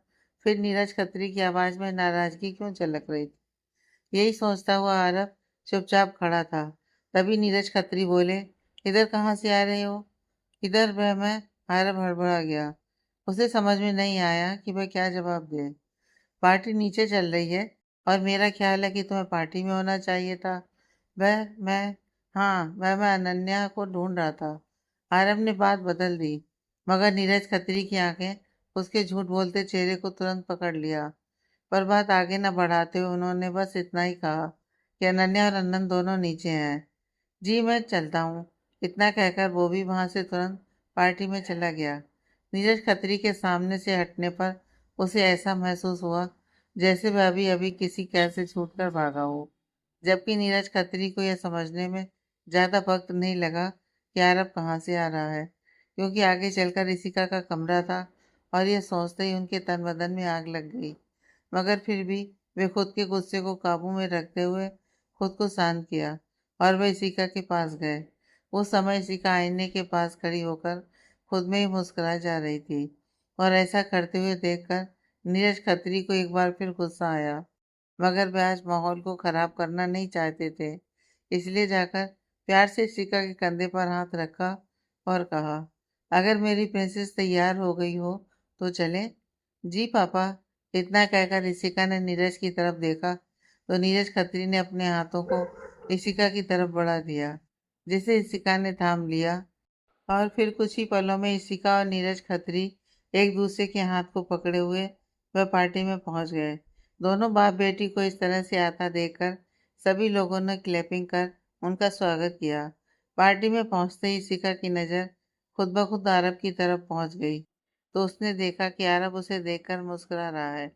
फिर नीरज खत्री की आवाज में नाराजगी क्यों झलक रही थी? यही सोचता हुआ आरब चुपचाप खड़ा था। तभी नीरज खत्री बोले, इधर कहाँ से आ रहे हो? इधर वह मैं, आरब हड़बड़ा गया। उसे समझ में नहीं आया कि वह क्या जवाब दे। पार्टी नीचे चल रही है और मेरा ख्याल है कि तुम्हें पार्टी में होना चाहिए था। वह मैं, हाँ वह मैं अनन्या को ढूंढ रहा था। आरब ने बात बदल दी, मगर नीरज खत्री की आंखें उसके झूठ बोलते चेहरे को तुरंत पकड़ लिया। पर बात आगे न बढ़ाते हुए उन्होंने बस इतना ही कहा कि अनन्या और अनंत दोनों नीचे हैं। जी मैं चलता हूँ, इतना कहकर वो भी वहां से तुरंत पार्टी में चला गया। नीरज खत्री के सामने से हटने पर उसे ऐसा महसूस हुआ जैसे वह अभी अभी किसी कैद से छूटकर भागा हो। जबकि नीरज खत्री को यह समझने में ज्यादा वक्त नहीं लगा कि आरब कहाँ से आ रहा है, क्योंकि आगे चलकर इशिका का कमरा था और यह सोचते ही उनके तन बदन में आग लग गई। मगर फिर भी वे खुद के गुस्से को काबू में रखते हुए खुद को शांत किया और वह इशिका के पास गए। उस समय इशिका आईने के पास खड़ी होकर खुद में ही मुस्कुरा जा रही थी और ऐसा करते हुए देखकर नीरज खत्री को एक बार फिर गुस्सा आया, मगर वे आज माहौल को खराब करना नहीं चाहते थे। इसलिए जाकर प्यार से शिका के कंधे पर हाथ रखा और कहा, अगर मेरी प्रिंसेस तैयार हो गई हो तो चलें? जी पापा। इतना कहकर ऋषिका ने नीरज की तरफ देखा तो नीरज खत्री ने अपने हाथों को ऋषिका की तरफ बढ़ा दिया, जिसे ऋषिका ने थाम लिया। और फिर कुछ ही पलों में ऋषिका और नीरज खत्री एक दूसरे के हाथ को पकड़े हुए वह पार्टी में पहुंच गए। दोनों बाप बेटी को इस तरह से आता देखकर सभी लोगों ने क्लैपिंग कर उनका स्वागत किया। पार्टी में पहुंचते ही ऋषिका की नज़र खुद ब खुद आरब की तरफ पहुंच गई, तो उसने देखा कि आरब उसे देखकर मुस्कुरा रहा है।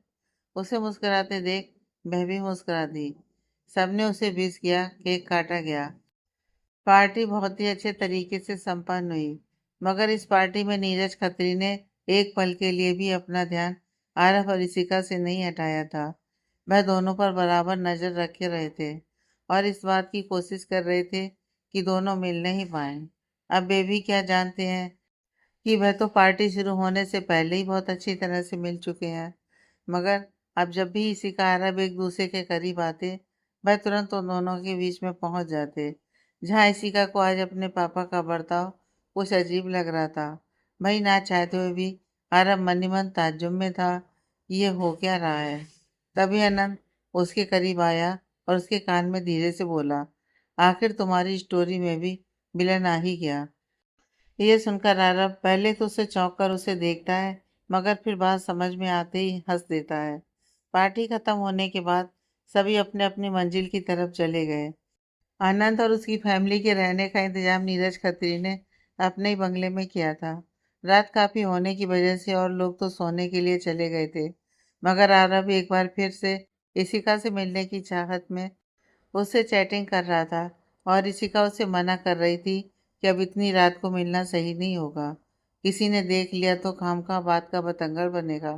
उसे मुस्कुराते देख वह भी मुस्कुरा दी। सबने उसे विश किया, केक काटा गया। पार्टी बहुत ही अच्छे तरीके से संपन्न हुई, मगर इस पार्टी में नीरज खत्री ने एक पल के लिए भी अपना ध्यान आरव और ऋषिका से नहीं हटाया था। वह दोनों पर बराबर नजर रखे रहे थे और इस बात की कोशिश कर रहे थे कि दोनों मिल नहीं पाए। अब वे भी क्या जानते हैं कि वह तो पार्टी शुरू होने से पहले ही बहुत अच्छी तरह से मिल चुके हैं। मगर अब जब भी इसी का अरब एक दूसरे के करीब आते, वह तुरंत उन दोनों के बीच में पहुंच जाते। जहां इसिका को आज अपने पापा का बर्ताव कुछ अजीब लग रहा था, वही ना चाहते हुए भी अरब मन ही मन ताज्जुब में था कि ये हो क्या रहा है। तभी अनंत उसके करीब आया और उसके कान में धीरे से बोला, आखिर तुम्हारी स्टोरी में भी विलन आ ही गया। ये सुनकर आरव पहले तो उसे चौंक कर उसे देखता है, मगर फिर बात समझ में आते ही हंस देता है। पार्टी खत्म होने के बाद सभी अपने अपनी मंजिल की तरफ चले गए। आनंद और उसकी फैमिली के रहने का इंतजाम नीरज खत्री ने अपने ही बंगले में किया था। रात काफी होने की वजह से और लोग तो सोने के लिए चले गए थे, मगर आरव एक बार फिर से इशिका से मिलने की चाहत में उससे चैटिंग कर रहा था और ऋषिका उसे मना कर रही थी कि अब इतनी रात को मिलना सही नहीं होगा। किसी ने देख लिया तो खामखा बात का बतंगड़ बनेगा।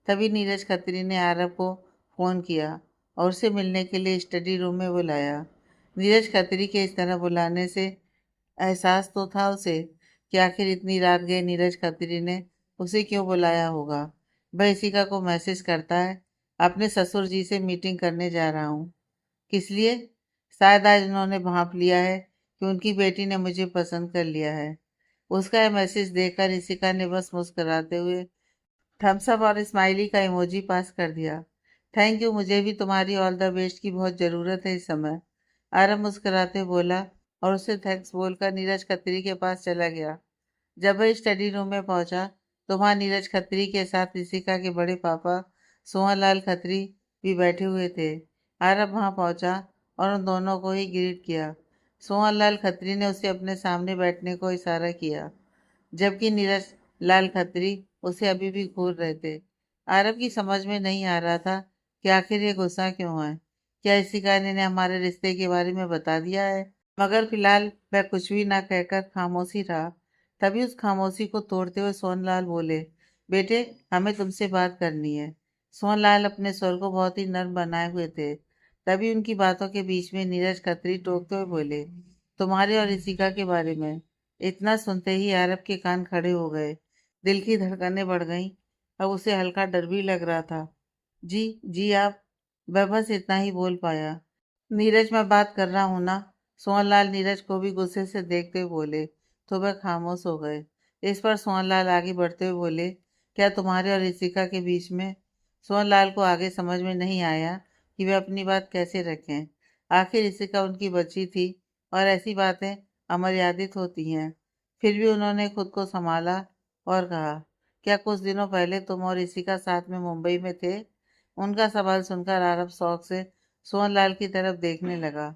तभी नीरज खत्री ने आरव को फोन किया और उसे मिलने के लिए स्टडी रूम में बुलाया। नीरज खत्री के इस तरह बुलाने से एहसास तो था उसे कि आखिर इतनी रात गए नीरज खत्री ने उसे क्यों बुलाया होगा। वह ऋषिका को मैसेज करता है, अपने ससुर जी से मीटिंग करने जा रहा हूँ। किस लिए? शायद आज उन्होंने भांप लिया है कि उनकी बेटी ने मुझे पसंद कर लिया है। उसका यह मैसेज देखकर ऋषिका ने बस मुस्कुराते हुए थम्स अप और स्माइली का इमोजी पास कर दिया। थैंक यू, मुझे भी तुम्हारी ऑल द बेस्ट की बहुत ज़रूरत है इस समय। आरव मुस्कुराते बोला और उसे थैंक्स बोलकर नीरज खत्री के पास चला गया। जब वह स्टडी रूम में पहुंचा तो वहां नीरज खत्री के साथ ऋषिका के बड़े पापा सोहनलाल खत्री भी बैठे हुए थे। आरव वहां पहुंचा और उन दोनों को ही ग्रीट किया। सोहनलाल खत्री ने उसे अपने सामने बैठने को इशारा किया, जबकि नीरज लाल खत्री उसे अभी भी घूर रहे थे। आरव की समझ में नहीं आ रहा था कि आखिर ये गुस्सा क्यों है। क्या इसी कारण ने हमारे रिश्ते के बारे में बता दिया है? मगर फिलहाल वह कुछ भी ना कहकर खामोश ही रहा। तभी उस खामोशी को तोड़ते हुए सोनलाल बोले, बेटे हमें तुमसे बात करनी है। सोनलाल अपने स्वर को बहुत ही नर्म बनाए हुए थे। तभी उनकी बातों के बीच में नीरज खत्री टोकते हुए बोले, तुम्हारे और ऋषिका के बारे में। इतना सुनते ही आरब के कान खड़े हो गए। दिल की धड़कनें बढ़ गईं। अब उसे हल्का डर भी लग रहा था। जी जी आप। वह बस इतना ही बोल पाया। नीरज मैं बात कर रहा हूं ना। सोहनलाल नीरज को भी गुस्से से देखते हुए बोले, तो वह खामोश हो गए। इस पर सोहनलाल आगे बढ़ते हुए बोले, क्या तुम्हारे और ऋषिका के बीच में? सोहनलाल को आगे समझ में नहीं आया कि वे अपनी बात कैसे रखें। आखिर ऋषिका उनकी बच्ची थी और ऐसी बातें अमर्यादित होती हैं। फिर भी उन्होंने खुद को संभाला और कहा, क्या कुछ दिनों पहले तुम और ऋषिका साथ में मुंबई में थे? उनका सवाल सुनकर आरब शौक से सोहनलाल की तरफ देखने लगा।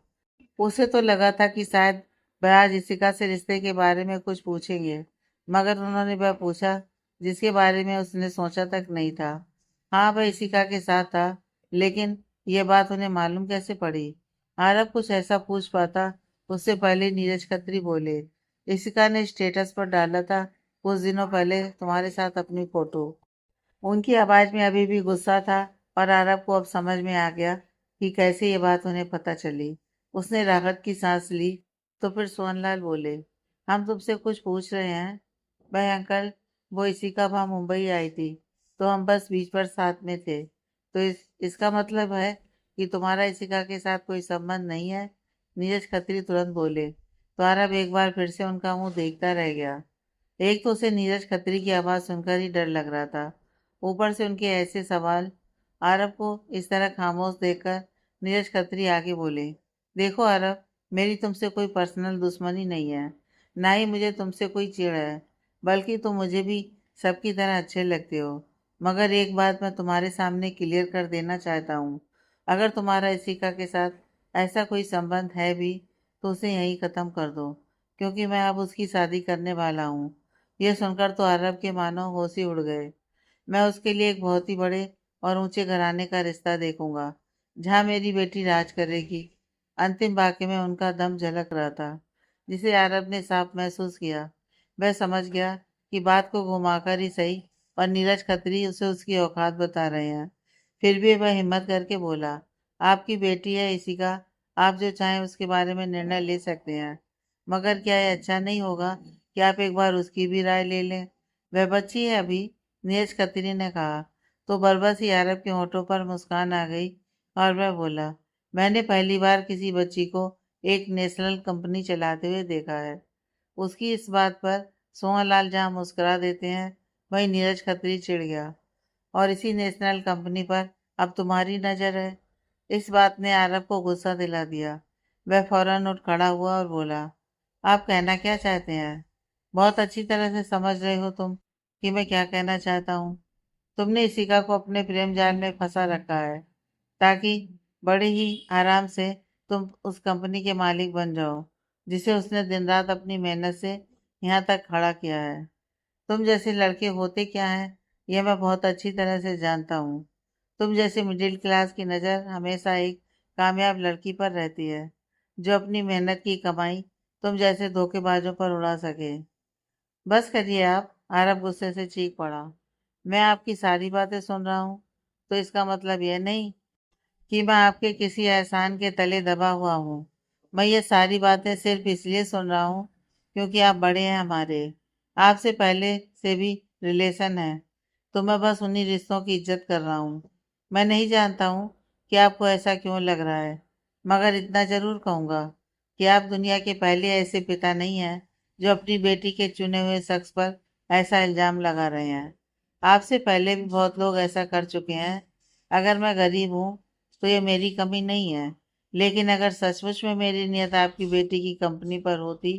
उसे तो लगा था कि शायद वह आज ऋषिका से रिश्ते के बारे में कुछ पूछेंगे, मगर उन्होंने वह पूछा जिसके बारे में उसने सोचा तक नहीं था। हाँ, वह ऋषिका के साथ था, लेकिन यह बात उन्हें मालूम कैसे पड़ी? आरब कुछ ऐसा पूछ पाता उससे पहले नीरज खत्री बोले, ऋषिका ने स्टेटस पर डाला था कुछ दिनों पहले तुम्हारे साथ अपनी फोटो। उनकी आवाज में अभी भी गुस्सा था और आरब को अब समझ में आ गया कि कैसे ये बात उन्हें पता चली। उसने राहत की सांस ली। तो फिर सोहनलाल बोले, हम तुमसे कुछ पूछ रहे हैं। वह अंकल, वो इसी का वहाँ मुंबई आई थी तो हम बस बीच पर साथ में थे। तो इसका मतलब है कि तुम्हारा इशिका के साथ कोई संबंध नहीं है? नीरज खत्री तुरंत बोले। तो आरब एक बार फिर से उनका मुंह देखता रह गया। एक तो उसे नीरज खत्री की आवाज़ सुनकर ही डर लग रहा था, ऊपर से उनके ऐसे सवाल। आरब को इस तरह खामोश देखकर नीरज खत्री आगे बोले, देखो आरब, मेरी तुमसे कोई पर्सनल दुश्मनी नहीं है, ना ही मुझे तुमसे कोई चिढ़ है, बल्कि तुम मुझे भी सबकी तरह अच्छे लगते हो। मगर एक बात मैं तुम्हारे सामने क्लियर कर देना चाहता हूँ, अगर तुम्हारा इशिका के साथ ऐसा कोई संबंध है भी तो उसे यहीं ख़त्म कर दो, क्योंकि मैं अब उसकी शादी करने वाला हूँ। यह सुनकर तो अरब के मानो होश ही उड़ गए। मैं उसके लिए एक बहुत ही बड़े और ऊंचे घराने का रिश्ता देखूंगा, जहाँ मेरी बेटी राज करेगी। अंतिम वाक्य में उनका दम झलक रहा था, जिसे अरब ने साफ महसूस किया। वह समझ गया कि बात को घुमाकर ही सही, और नीरज खत्री उसे उसकी औकात बता रहे हैं। फिर भी वह हिम्मत करके बोला, आपकी बेटी है इसी का, आप जो चाहें उसके बारे में निर्णय ले सकते हैं, मगर क्या यह अच्छा नहीं होगा कि आप एक बार उसकी भी राय ले लें? वह बच्ची है अभी, नीरज खत्री ने कहा। तो बरबस ही अरब के होठों पर मुस्कान आ गई, और वह बोला, मैंने पहली बार किसी बच्ची को एक नेशनल कंपनी चलाते हुए देखा है। उसकी इस बात पर सोहनलाल जहाँ मुस्कुरा देते हैं, वहीं नीरज खत्री चिढ़ गया। और इसी नेशनल कंपनी पर अब तुम्हारी नज़र है? इस बात ने आरब को गुस्सा दिला दिया। वह फौरन उठ खड़ा हुआ और बोला, आप कहना क्या चाहते हैं? बहुत अच्छी तरह से समझ रहे हो तुम कि मैं क्या कहना चाहता हूँ। तुमने इशिका को अपने प्रेम जाल में फंसा रखा है, ताकि बड़े ही आराम से तुम उस कंपनी के मालिक बन जाओ, जिसे उसने दिन रात अपनी मेहनत से यहाँ तक खड़ा किया है। तुम जैसे लड़के होते क्या हैं, यह मैं बहुत अच्छी तरह से जानता हूँ। तुम जैसे मिडिल क्लास की नज़र हमेशा एक कामयाब लड़की पर रहती है, जो अपनी मेहनत की कमाई तुम जैसे धोखेबाजों पर उड़ा सके। बस करिए आप, आरब गुस्से से चीख पड़ा। मैं आपकी सारी बातें सुन रहा हूँ, तो इसका मतलब यह नहीं कि मैं आपके किसी एहसान के तले दबा हुआ हूँ। मैं ये सारी बातें सिर्फ इसलिए सुन रहा हूँ क्योंकि आप बड़े हैं हमारे, आपसे पहले से भी रिलेशन है, तो मैं बस उन्हीं रिश्तों की इज्जत कर रहा हूँ। मैं नहीं जानता हूँ कि आपको ऐसा क्यों लग रहा है, मगर इतना ज़रूर कहूँगा कि आप दुनिया के पहले ऐसे पिता नहीं हैं जो अपनी बेटी के चुने हुए शख्स पर ऐसा इल्ज़ाम लगा रहे हैं। आपसे पहले भी बहुत लोग ऐसा कर चुके हैं। अगर मैं गरीब हूँ तो ये मेरी कमी नहीं है, लेकिन अगर सचमुच में मेरी नियत आपकी बेटी की कंपनी पर होती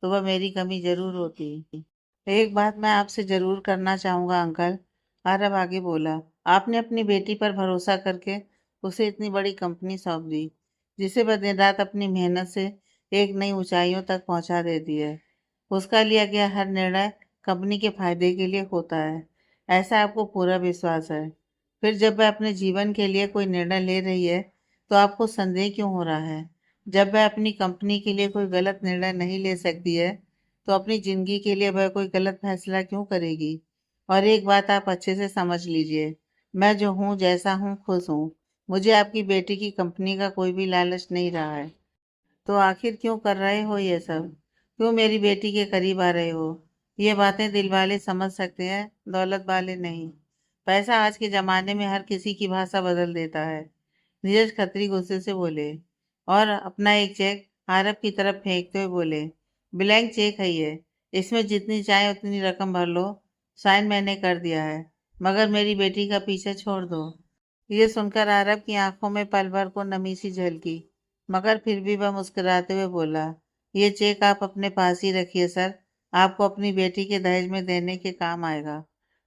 तो वह मेरी कमी जरूर होती। एक बात मैं आपसे जरूर करना चाहूंगा अंकल, आरब आगे बोला। आपने अपनी बेटी पर भरोसा करके उसे इतनी बड़ी कंपनी सौंप दी, जिसे वह दिन रात अपनी मेहनत से एक नई ऊंचाइयों तक पहुंचा देती है। उसका लिया गया हर निर्णय कंपनी के फायदे के लिए होता है, ऐसा आपको पूरा विश्वास है। फिर जब वह अपने जीवन के लिए कोई निर्णय ले रही है, तो आपको संदेह क्यों हो रहा है? जब वह अपनी कंपनी के लिए कोई गलत निर्णय नहीं ले सकती है, तो अपनी जिंदगी के लिए वह कोई गलत फैसला क्यों करेगी? और एक बात आप अच्छे से समझ लीजिए, मैं जो हूँ, जैसा हूँ, खुश हूँ। मुझे आपकी बेटी की कंपनी का कोई भी लालच नहीं रहा है। तो आखिर क्यों कर रहे हो ये सब? क्यों मेरी बेटी के करीब आ रहे हो? ये बातें दिल वाले समझ सकते हैं, दौलत वाले नहीं। पैसा आज के जमाने में हर किसी की भाषा बदल देता है। नीरज खत्री गुस्से से बोले, और अपना एक चेक आरब की तरफ फेंकते हुए बोले, ब्लैंक चेक है ये, इसमें जितनी चाहे उतनी रकम भर लो। साइन मैंने कर दिया है, मगर मेरी बेटी का पीछे छोड़ दो। ये सुनकर आरब की आंखों में पल भर को नमी सी झलकी, मगर फिर भी वह मुस्कुराते हुए बोला, ये चेक आप अपने पास ही रखिए सर, आपको अपनी बेटी के दहेज में देने के काम आएगा।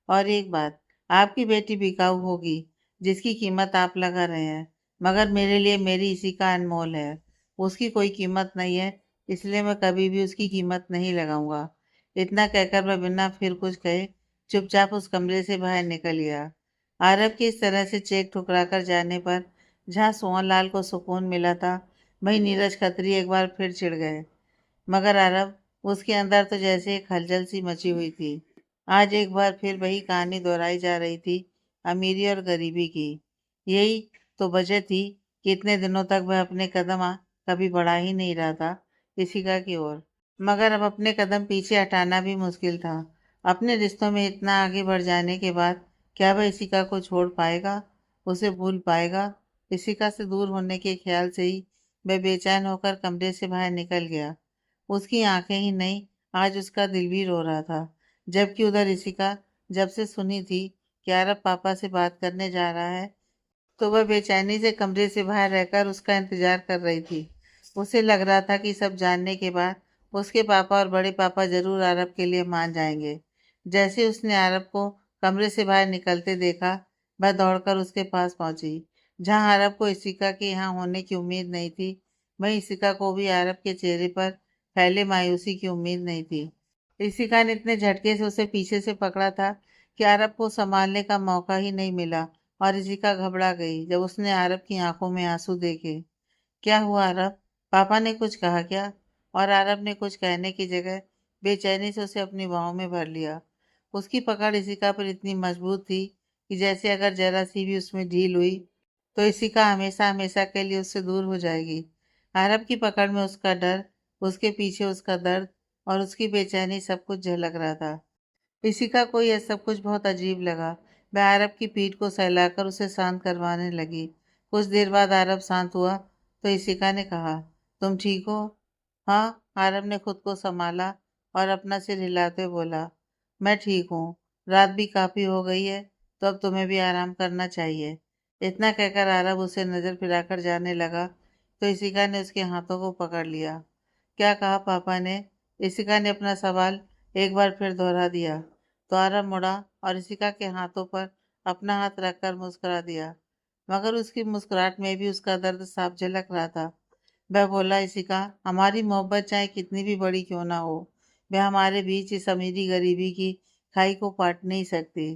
और एक बात, आपकी बेटी बिकाऊ होगी, जिसकी कीमत आप लगा रहे हैं, मगर मेरे लिए मेरी इसी का अनमोल है। उसकी कोई कीमत नहीं है, इसलिए मैं कभी भी उसकी कीमत नहीं लगाऊंगा। इतना कहकर वह बिना फिर कुछ कहे चुपचाप उस कमरे से बाहर निकल गया। आरब के इस तरह से चेक ठुकराकर जाने पर जहाँ सोहनलाल को सुकून मिला था, वहीं नीरज खत्री एक बार फिर चिढ़ गए। मगर अरब, उसके अंदर तो जैसे एक हलचल सी मची हुई थी। आज एक बार फिर वही कहानी दोहराई जा रही थी, अमीरी और गरीबी की। यही तो वजह थी कि इतने दिनों तक वह अपने कदम कभी बढ़ा ही नहीं रहा था इशिका की ओर। मगर अब अपने कदम पीछे हटाना भी मुश्किल था। अपने रिश्तों में इतना आगे बढ़ जाने के बाद क्या वह इशिका को छोड़ पाएगा, उसे भूल पाएगा? इशिका से दूर होने के ख्याल से ही वह बेचैन होकर कमरे से बाहर निकल गया। उसकी आंखें ही नहीं, आज उसका दिल भी रो रहा था। जबकि उधर इशिका जब से सुनी थी कि आरब पापा से बात करने जा रहा है, तो वह बेचैनी से कमरे से बाहर रहकर उसका इंतजार कर रही थी। उसे लग रहा था कि सब जानने के बाद उसके पापा और बड़े पापा जरूर आरब के लिए मान जाएंगे। जैसे उसने आरब को कमरे से बाहर निकलते देखा, वह दौड़कर उसके पास पहुंची। जहां आरब को इशिका के यहाँ होने की उम्मीद नहीं थी, वहीं इशिका को भी आरब के चेहरे पर पहले मायूसी की उम्मीद नहीं थी। इशिका ने इतने झटके से उसे पीछे से पकड़ा था कि आरब को संभालने का मौका ही नहीं मिला, और इशिका घबरा गई जब उसने आरब की आंखों में आंसू देखे। क्या हुआ आरब? पापा ने कुछ कहा क्या? और आरब ने कुछ कहने की जगह बेचैनी से उसे अपनी बाहों में भर लिया। उसकी पकड़ इशिका पर इतनी मजबूत थी कि जैसे अगर जरा सी भी उसमें ढील हुई तो इशिका हमेशा हमेशा के लिए उससे दूर हो जाएगी। आरब की पकड़ में उसका डर, उसके पीछे उसका दर्द और उसकी बेचैनी सब कुछ झलक रहा था। इशिका को यह सब कुछ बहुत अजीब लगा। वह आरब की पीठ को सहलाकर उसे शांत करवाने लगी। कुछ देर बाद आरब शांत हुआ तो इशिका ने कहा, तुम ठीक हो? हाँ, आरब ने खुद को संभाला और अपना सिर हिलाते हुए बोला, मैं ठीक हूँ। रात भी काफी हो गई है, तो अब तुम्हें भी आराम करना चाहिए। इतना कहकर आरब उसे नजर फिराकर जाने लगा तो इशिका ने उसके हाथों को पकड़ लिया। क्या कहा पापा ने? इशिका ने अपना सवाल एक बार फिर दोहरा दिया तो आरब मुड़ा और इशिका के हाथों पर अपना हाथ रखकर मुस्कुरा दिया, मगर उसकी मुस्कुराहट में भी उसका दर्द साफ झलक रहा था। वह बोला, इशिका, हमारी मोहब्बत चाहे कितनी भी बड़ी क्यों ना हो, वह हमारे बीच इस अमीरी गरीबी की खाई को पाट नहीं सकती।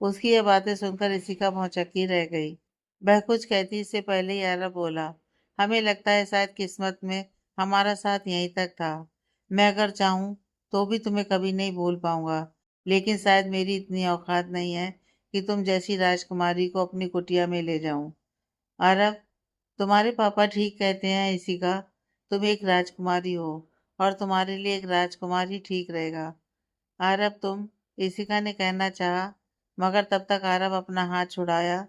उसकी ये बातें सुनकर इशिका भौचक्की रह गई। वह कुछ कहती इससे पहले ही आरब बोला, हमें लगता है शायद किस्मत में हमारा साथ यहीं तक था। मैं अगर चाहूँ तो भी तुम्हें कभी नहीं भूल पाऊंगा, लेकिन शायद मेरी इतनी औकात नहीं है कि तुम जैसी राजकुमारी को अपनी कुटिया में ले जाऊं। आरब, तुम्हारे पापा ठीक कहते हैं इशिका, तुम एक राजकुमारी हो और तुम्हारे लिए एक राजकुमार ही ठीक रहेगा। आरब, तुम, इशिका ने कहना चाहा, मगर तब तक आरब अपना हाथ छुड़ाया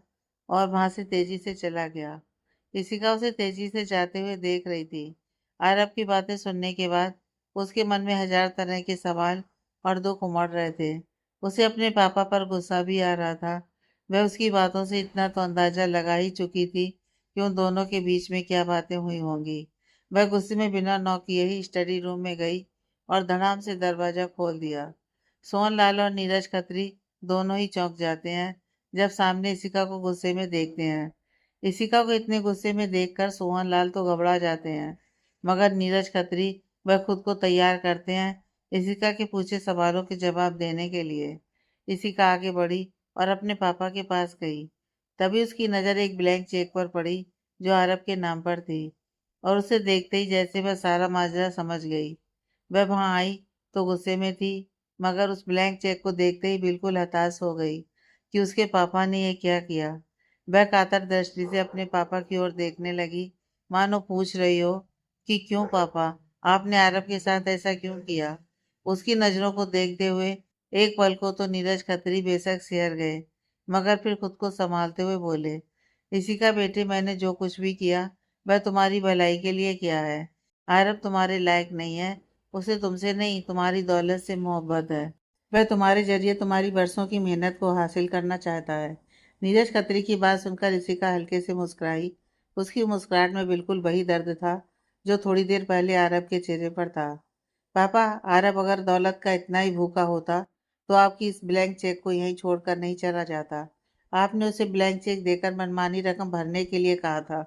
और वहां से तेजी से चला गया। इशिका उसे तेजी से जाते हुए देख रही थी। आरब की बातें सुनने के बाद उसके मन में हजार तरह के सवाल और दुख उमड़ रहे थे। उसे अपने पापा पर गुस्सा भी आ रहा था। वह उसकी बातों से इतना तो अंदाजा लगा ही चुकी थी कि उन दोनों के बीच में क्या बातें हुई होंगी। वह गुस्से में बिना नॉक किए ही स्टडी रूम में गई और धड़ाम से दरवाजा खोल दिया। सोहनलाल और नीरज खत्री दोनों ही चौंक जाते हैं जब सामने इशिका को गुस्से में देखते हैं। इशिका को इतने गुस्से में देखकर सोहनलाल तो घबरा जाते हैं, मगर नीरज खत्री वह खुद को तैयार करते हैं इशिका के पूछे सवालों के जवाब देने के लिए। इशिका आगे बढ़ी और अपने पापा के पास गई। तभी उसकी नज़र एक ब्लैंक चेक पर पड़ी जो आरब के नाम पर थी, और उसे देखते ही जैसे वह सारा माजरा समझ गई। वह वहां आई तो गुस्से में थी, मगर उस ब्लैंक चेक को देखते ही बिल्कुल हताश हो गई कि उसके पापा ने यह क्या किया। वह कातर दृष्टि से अपने पापा की ओर देखने लगी, मानो पूछ रही हो कि क्यों पापा, आपने आरब के साथ ऐसा क्यों किया। उसकी नजरों को देखते हुए एक पल को तो नीरज खत्री बेशक सिहर गए, मगर फिर खुद को संभालते हुए बोले, इसी का बेटे, मैंने जो कुछ भी किया वह तुम्हारी भलाई के लिए किया है। आरब तुम्हारे लायक नहीं है। उसे तुमसे नहीं, तुम्हारी दौलत से मोहब्बत है। वह तुम्हारे जरिए तुम्हारी बरसों की मेहनत को हासिल करना चाहता है। नीरज खत्री की बात सुनकर इशिका हल्के से मुस्कुराई। उसकी मुस्कुराहट में बिल्कुल वही दर्द था जो थोड़ी देर पहले आरब के चेहरे पर था। पापा, आरब अगर दौलत का इतना ही भूखा होता तो आपकी इस ब्लैंक चेक को यहीं छोड़कर नहीं चला जाता। आपने उसे ब्लैंक चेक देकर मनमानी रकम भरने के लिए कहा था।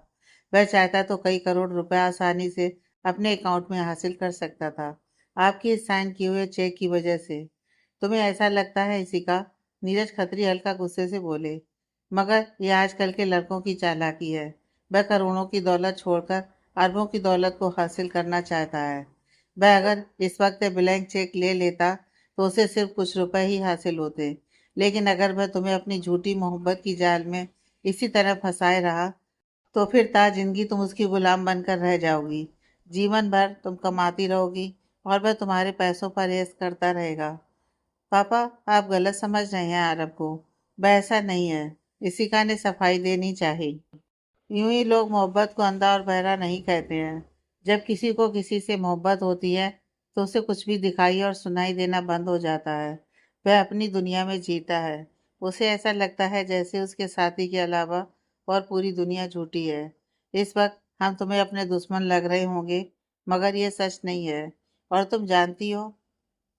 वह चाहता तो कई करोड़ रुपए आसानी से अपने अकाउंट में हासिल कर सकता था, आपके इस साइन किए हुए चेक की वजह से। तुम्हें ऐसा लगता है इशिका? नीरज खत्री हल्का गुस्से से बोले, मगर यह आजकल के लड़कों की चालाकी है। वह करोड़ों की दौलत छोड़कर अरबों की दौलत को हासिल करना चाहता है। वह अगर इस वक्त ब्लैंक चेक ले लेता तो उसे सिर्फ कुछ रुपए ही हासिल होते, लेकिन अगर वह तुम्हें अपनी झूठी मोहब्बत की जाल में इसी तरह फंसाए रहा तो फिर जिंदगी तुम उसकी गुलाम बनकर रह जाओगी। जीवन भर तुम कमाती रहोगी और वह तुम्हारे पैसों पर ऐश करता रहेगा। पापा, आप गलत समझ रहे हैं आरब को। वह ऐसा नहीं है, इशिका ने सफाई देनी चाहिए। यूं ही लोग मोहब्बत को अंधा और बहरा नहीं कहते हैं। जब किसी को किसी से मोहब्बत होती है तो उसे कुछ भी दिखाई और सुनाई देना बंद हो जाता है। वह अपनी दुनिया में जीता है। उसे ऐसा लगता है जैसे उसके साथी के अलावा और पूरी दुनिया झूठी है। इस वक्त हम तुम्हें अपने दुश्मन लग रहे होंगे, मगर ये सच नहीं है। और तुम जानती हो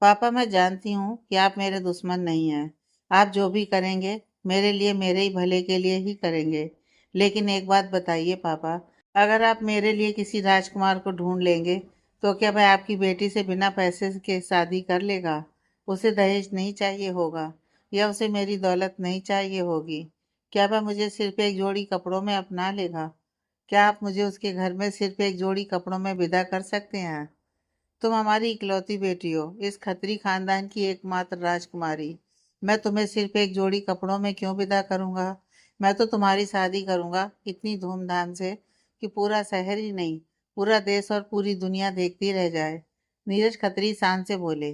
पापा, मैं जानती हूँ कि आप मेरे दुश्मन नहीं हैं। आप जो भी करेंगे मेरे लिए, मेरे ही भले के लिए ही करेंगे। लेकिन एक बात बताइए पापा, अगर आप मेरे लिए किसी राजकुमार को ढूंढ लेंगे तो क्या वह आपकी बेटी से बिना पैसे के शादी कर लेगा? उसे दहेज नहीं चाहिए होगा या उसे मेरी दौलत नहीं चाहिए होगी? क्या वह मुझे सिर्फ एक जोड़ी कपड़ों में अपना लेगा? क्या आप मुझे उसके घर में सिर्फ एक जोड़ी कपड़ों में विदा कर सकते हैं? तुम हमारी इकलौती बेटी हो, इस खत्री खानदान की एकमात्र राजकुमारी। मैं तुम्हें सिर्फ एक जोड़ी कपड़ों में क्यों विदा करूंगा? मैं तो तुम्हारी शादी करूंगा इतनी धूमधाम से कि पूरा शहर ही नहीं, पूरा देश और पूरी दुनिया देखती रह जाए। नीरज खत्री शान से बोले।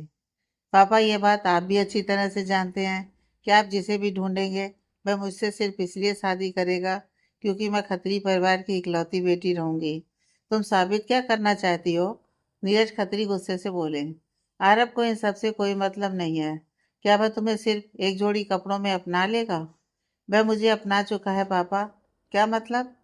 पापा, ये बात आप भी अच्छी तरह से जानते हैं कि आप जिसे भी ढूंढेंगे वह मुझसे सिर्फ इसलिए शादी करेगा क्योंकि मैं खत्री परिवार की इकलौती बेटी रहूंगी। तुम साबित क्या करना चाहती हो? नीरज खत्री गुस्से से बोले। आरब को इन सबसे कोई मतलब नहीं है। क्या वह तुम्हें सिर्फ एक जोड़ी कपड़ों में अपना लेगा? वह मुझे अपना चुका है पापा। क्या मतलब?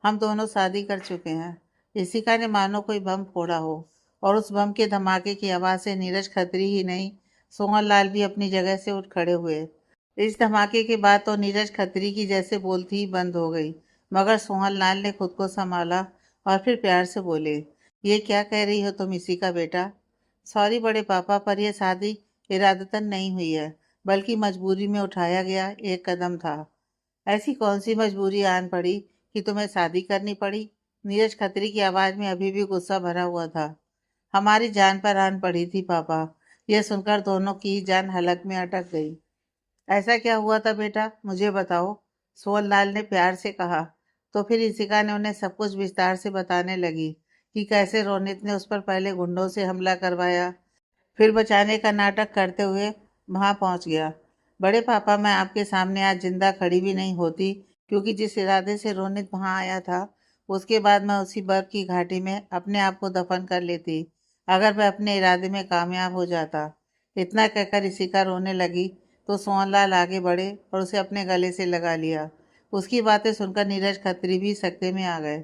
हम दोनों शादी कर चुके हैं। इशिका ने मानो कोई बम फोड़ा हो, और उस बम के धमाके की आवाज से नीरज खत्री ही नहीं, सोहन लाल भी अपनी जगह से उठ खड़े हुए। इस धमाके के बाद तो नीरज खत्री की जैसे बोलती ही बंद हो गई, मगर सोहन लाल ने खुद को संभाला और फिर प्यार से बोले, ये क्या कह रही हो तुम इशिका बेटा? सॉरी बड़े पापा, पर यह शादी इरादतन नहीं हुई है, बल्कि मजबूरी में उठाया गया एक कदम था। ऐसी कौन सी मजबूरी आन पड़ी कि तुम्हें शादी करनी पड़ी? नीरज खत्री की आवाज में अभी भी गुस्सा भरा हुआ था। हमारी जान पर आन पड़ी थी पापा। यह सुनकर दोनों की जान हलक में अटक गई। ऐसा क्या हुआ था बेटा, मुझे बताओ, सोहनलाल ने प्यार से कहा। तो फिर इशिका ने उन्हें सब कुछ विस्तार से बताने लगी कि कैसे रोनित ने उस पर पहले गुंडों से हमला करवाया, फिर बचाने का नाटक करते हुए वहां पहुंच गया। बड़े पापा, मैं आपके सामने आज जिंदा खड़ी भी नहीं होती, क्योंकि जिस इरादे से रोनित वहां आया था उसके बाद मैं उसी बर्फ की घाटी में अपने आप को दफन कर लेती, अगर मैं अपने इरादे में कामयाब हो जाता। इतना कहकर इशिका रोने लगी तो सोहनलाल आगे बढ़े और उसे अपने गले से लगा लिया। उसकी बातें सुनकर नीरज खत्री भी सकते में आ गए।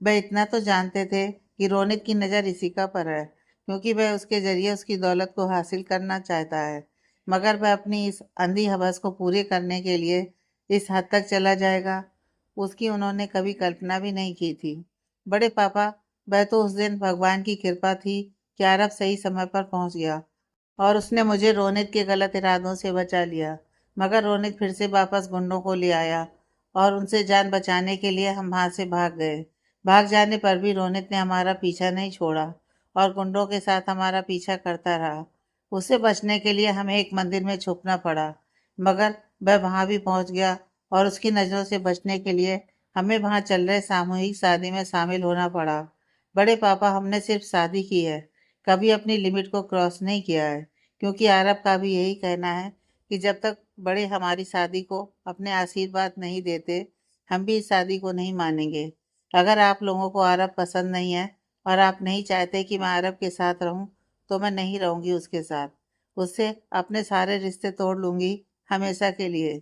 वह इतना तो जानते थे कि रोनित की नज़र इशिका पर है, क्योंकि वह उसके जरिए उसकी दौलत को हासिल करना चाहता है, मगर वह अपनी इस अंधी हवस को पूरे करने के लिए इस हद तक चला जाएगा, उसकी उन्होंने कभी कल्पना भी नहीं की थी। बड़े पापा, वह तो उस दिन भगवान की कृपा थी कि आरब सही समय पर पहुंच गया और उसने मुझे रोनित के गलत इरादों से बचा लिया। मगर रोनित फिर से वापस गुंडों को ले आया और उनसे जान बचाने के लिए हम वहां से भाग गए। भाग जाने पर भी रोनित ने हमारा पीछा नहीं छोड़ा और गुंडों के साथ हमारा पीछा करता रहा। उससे बचने के लिए हमें एक मंदिर में छुपना पड़ा, मगर वह वहां भी पहुंच गया और उसकी नजरों से बचने के लिए हमें वहां चल रहे सामूहिक शादी में शामिल होना पड़ा। बड़े पापा, हमने सिर्फ शादी की है, कभी अपनी लिमिट को क्रॉस नहीं किया है, क्योंकि आरब का भी यही कहना है कि जब तक बड़े हमारी शादी को अपने आशीर्वाद नहीं देते, हम भी इस शादी को नहीं मानेंगे। अगर आप लोगों को आरब पसंद नहीं है और आप नहीं चाहते कि मैं आरब के साथ रहूं, तो मैं नहीं रहूंगी उसके साथ। उससे अपने सारे रिश्ते तोड़ लूंगी, हमेशा के लिए।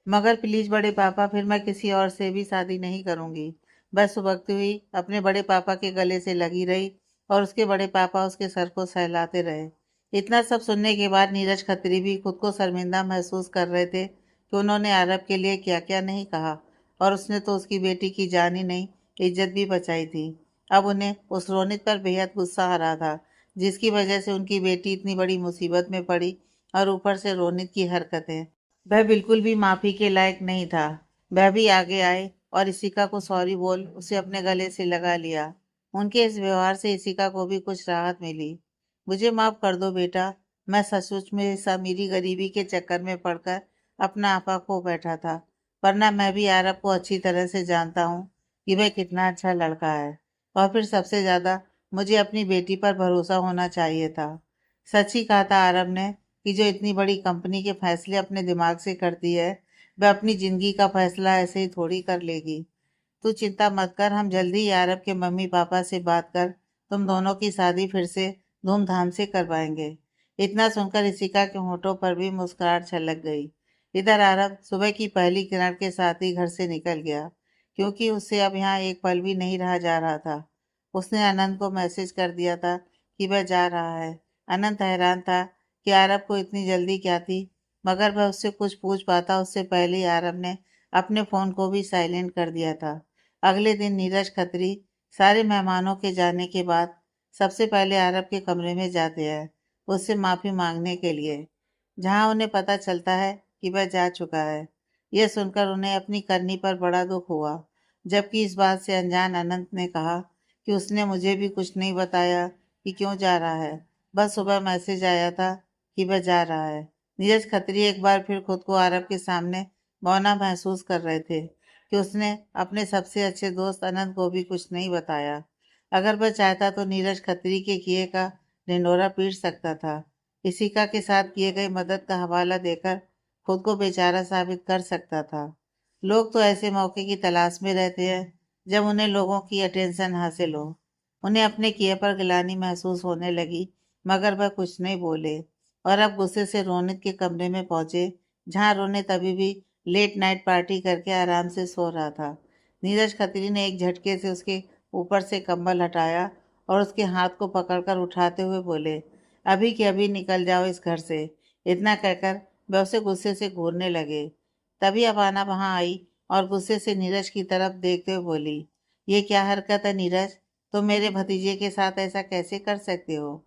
मगर प्लीज बड़े पापा, फिर मैं किसी और से भी शादी नहीं करूंगी। बस सुबकती हुई अपने बड़े पापा के गले से लगी रही और उसके बड़े पापा उसके सर को सहलाते रहे। इतना सब सुनने के बाद नीरज खत्री भी खुद को शर्मिंदा महसूस कर रहे थे कि उन्होंने आरब के लिए क्या क्या नहीं कहा, और उसने तो उसकी बेटी की जान ही नहीं, इज्जत भी बचाई थी। अब उन्हें उस रोनित पर बेहद गुस्सा आ रहा था, जिसकी वजह से उनकी बेटी इतनी बड़ी मुसीबत में पड़ी, और ऊपर से रोनित की हरकतें। वह बिल्कुल भी माफी के लायक नहीं था। वह भी आगे आए और इशिका को सॉरी बोल उसे अपने गले से लगा लिया। उनके इस व्यवहार से इशिका को भी कुछ राहत मिली। मुझे माफ कर दो बेटा, मैं सचमुच में इस अमीरी गरीबी के चक्कर में पड़कर अपना आपा खो बैठा था, वरना मैं भी आरब को अच्छी तरह से जानता हूँ कि वह कितना अच्छा लड़का है। और फिर सबसे ज्यादा मुझे अपनी बेटी पर भरोसा होना चाहिए था। सच ही कहा था आरब ने कि जो इतनी बड़ी कंपनी के फैसले अपने दिमाग से करती है, वह अपनी जिंदगी का फैसला ऐसे ही थोड़ी कर लेगी। तू चिंता मत कर, हम जल्दी ही आरब के मम्मी पापा से बात कर तुम दोनों की शादी फिर से धूमधाम से करवाएंगे। इतना सुनकर ऋषिका के होठों पर भी मुस्कुराहट छलक गई। इधर आरब सुबह की पहली किरण के साथ ही घर से निकल गया, क्योंकि उससे अब यहाँ एक पल भी नहीं रहा जा रहा था। उसने अनंत को मैसेज कर दिया था कि वह जा रहा है। अनंत हैरान था कि आरब को इतनी जल्दी क्या थी, मगर वह उससे कुछ पूछ पाता उससे पहले ही आरब ने अपने फोन को भी साइलेंट कर दिया था। अगले दिन नीरज खत्री सारे मेहमानों के जाने के बाद सबसे पहले आरब के कमरे में जाते हैं, उससे माफी मांगने के लिए, जहां उन्हें पता चलता है कि वह जा चुका है। यह सुनकर उन्हें अपनी करनी पर बड़ा दुख हुआ, जबकि इस बात से अनजान अनंत ने कहा कि उसने मुझे भी कुछ नहीं बताया कि क्यों जा रहा है, बस सुबह मैसेज आया था कि वह जा रहा है। नीरज खत्री एक बार फिर खुद को आरब के सामने मौना महसूस कर रहे थे कि उसने अपने सबसे अच्छे दोस्त अनंत को भी कुछ नहीं बताया। अगर वह चाहता तो नीरज खत्री के किए का ढिंढोरा पीट सकता था। इशिका के साथ किए गए मदद का हवाला देकर खुद को बेचारा साबित कर सकता था। लोग तो ऐसे मौके की तलाश में रहते हैं जब उन्हें लोगों की अटेंशन हासिल हो। उन्हें अपने किए पर गिलानी महसूस होने लगी, मगर वह कुछ नहीं बोले और अब गुस्से से रोनित के कमरे में पहुंचे, जहां रोनित अभी भी लेट नाइट पार्टी करके आराम से सो रहा था। नीरज खत्री ने एक झटके से उसके ऊपर से कंबल हटाया और उसके हाथ को पकड़कर उठाते हुए बोले, अभी के अभी निकल जाओ इस घर से। इतना कहकर वह उसे गुस्से से घूरने लगे। तभी अबाना वहां आई और गुस्से से नीरज की तरफ देखते हुए बोली, ये क्या हरकत है नीरज, तुम मेरे भतीजे के साथ ऐसा कैसे कर सकते हो।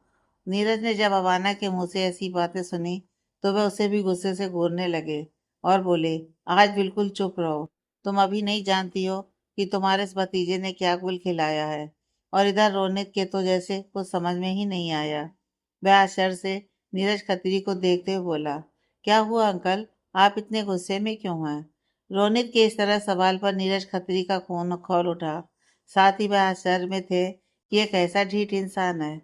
नीरज ने जब अबाना के मुंह से ऐसी बातें सुनी तो वह उसे भी गुस्से से घूरने लगे और बोले, आज बिल्कुल चुप रहो। तुम अभी नहीं जानती हो कि तुम्हारे इस भतीजे ने क्या गुल खिलाया है। और इधर रोनित के तो जैसे कुछ समझ में ही नहीं आया। वह आश्चर्य से नीरज खत्री को देखते हुए बोला, क्या हुआ अंकल, आप इतने गुस्से में क्यों हैं। रोनित के इस तरह सवाल पर नीरज खत्री का खून खौल उठा। साथ ही वह आश्चर्य में थे कि एक ऐसा ढीठ इंसान है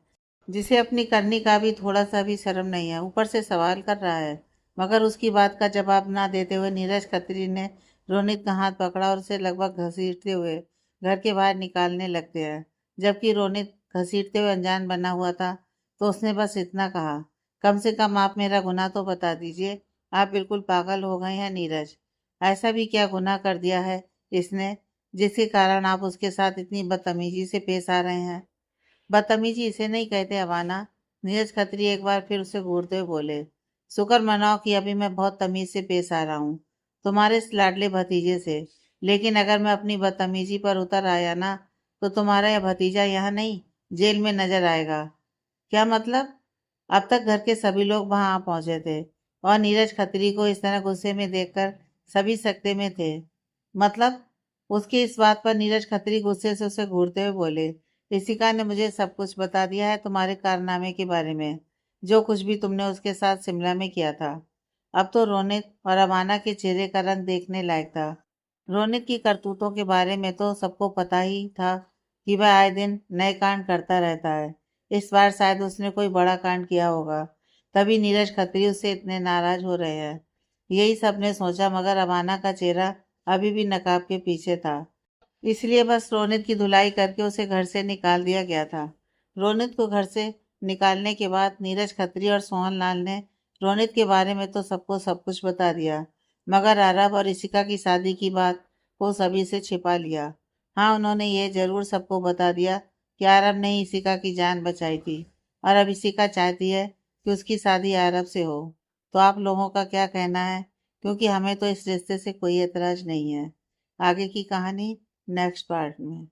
जिसे अपनी करनी का भी थोड़ा सा भी शर्म नहीं है, ऊपर से सवाल कर रहा है। मगर उसकी बात का जवाब ना देते हुए नीरज खत्री ने रोनित का हाथ पकड़ा और उसे लगभग घसीटते हुए घर के बाहर निकालने लगते हैं। जबकि रोनित घसीटते हुए अनजान बना हुआ था, तो उसने बस इतना कहा, कम से कम आप मेरा गुनाह तो बता दीजिए। आप बिल्कुल पागल हो गए हैं नीरज। ऐसा भी क्या गुनाह कर दिया है इसने, जिसके कारण आप उसके साथ इतनी बदतमीजी से पेश आ रहे हैं। बदतमीजी इसे नहीं कहते अवाना। नीरज खत्री एक बार फिर उसे घूरते हुए बोले, शुक्र मनाओ कि अभी मैं बहुत तमीज से पेश आ रहा हूँ तुम्हारे इस लाडले भतीजे से। लेकिन अगर मैं अपनी बदतमीजी पर उतर आया ना, तो तुम्हारा यह भतीजा यहाँ नहीं, जेल में नजर आएगा। क्या मतलब। अब तक घर के सभी लोग वहां आ पहुंचे थे और नीरज खत्री को इस तरह गुस्से में देखकर सभी सकते में थे। मतलब। उसकी इस बात पर नीरज खत्री गुस्से से उसे घूरते हुए बोले, ऋषिका ने मुझे सब कुछ बता दिया है तुम्हारे कारनामे के बारे में, जो कुछ भी तुमने उसके साथ शिमला में किया था। अब तो रोनित और अमाना के चेहरे का रंग देखने लायक था। रोनित की करतूतों के बारे में तो सबको पता ही था कि वह आए दिन नए कांड करता रहता है। इस बार शायद उसने कोई बड़ा कांड किया होगा, तभी नीरज खत्री उससे इतने नाराज हो रहे हैं। यही सबने सोचा, मगर अमाना का चेहरा अभी भी नकाब के पीछे था। इसलिए बस रोनित की धुलाई करके उसे घर से निकाल दिया गया था। रोनित को घर से निकालने के बाद नीरज खत्री और सोहन लाल ने रोनित के बारे में तो सबको सब कुछ बता दिया, मगर आरब और इशिका की शादी की बात को सभी से छिपा लिया। हाँ, उन्होंने ये जरूर सबको बता दिया कि आरब ने ही इशिका की जान बचाई थी और अब इशिका चाहती है कि उसकी शादी आरब से हो। तो आप लोगों का क्या कहना है, क्योंकि हमें तो इस रिश्ते से कोई एतराज नहीं है। आगे की कहानी नेक्स्ट पार्ट में।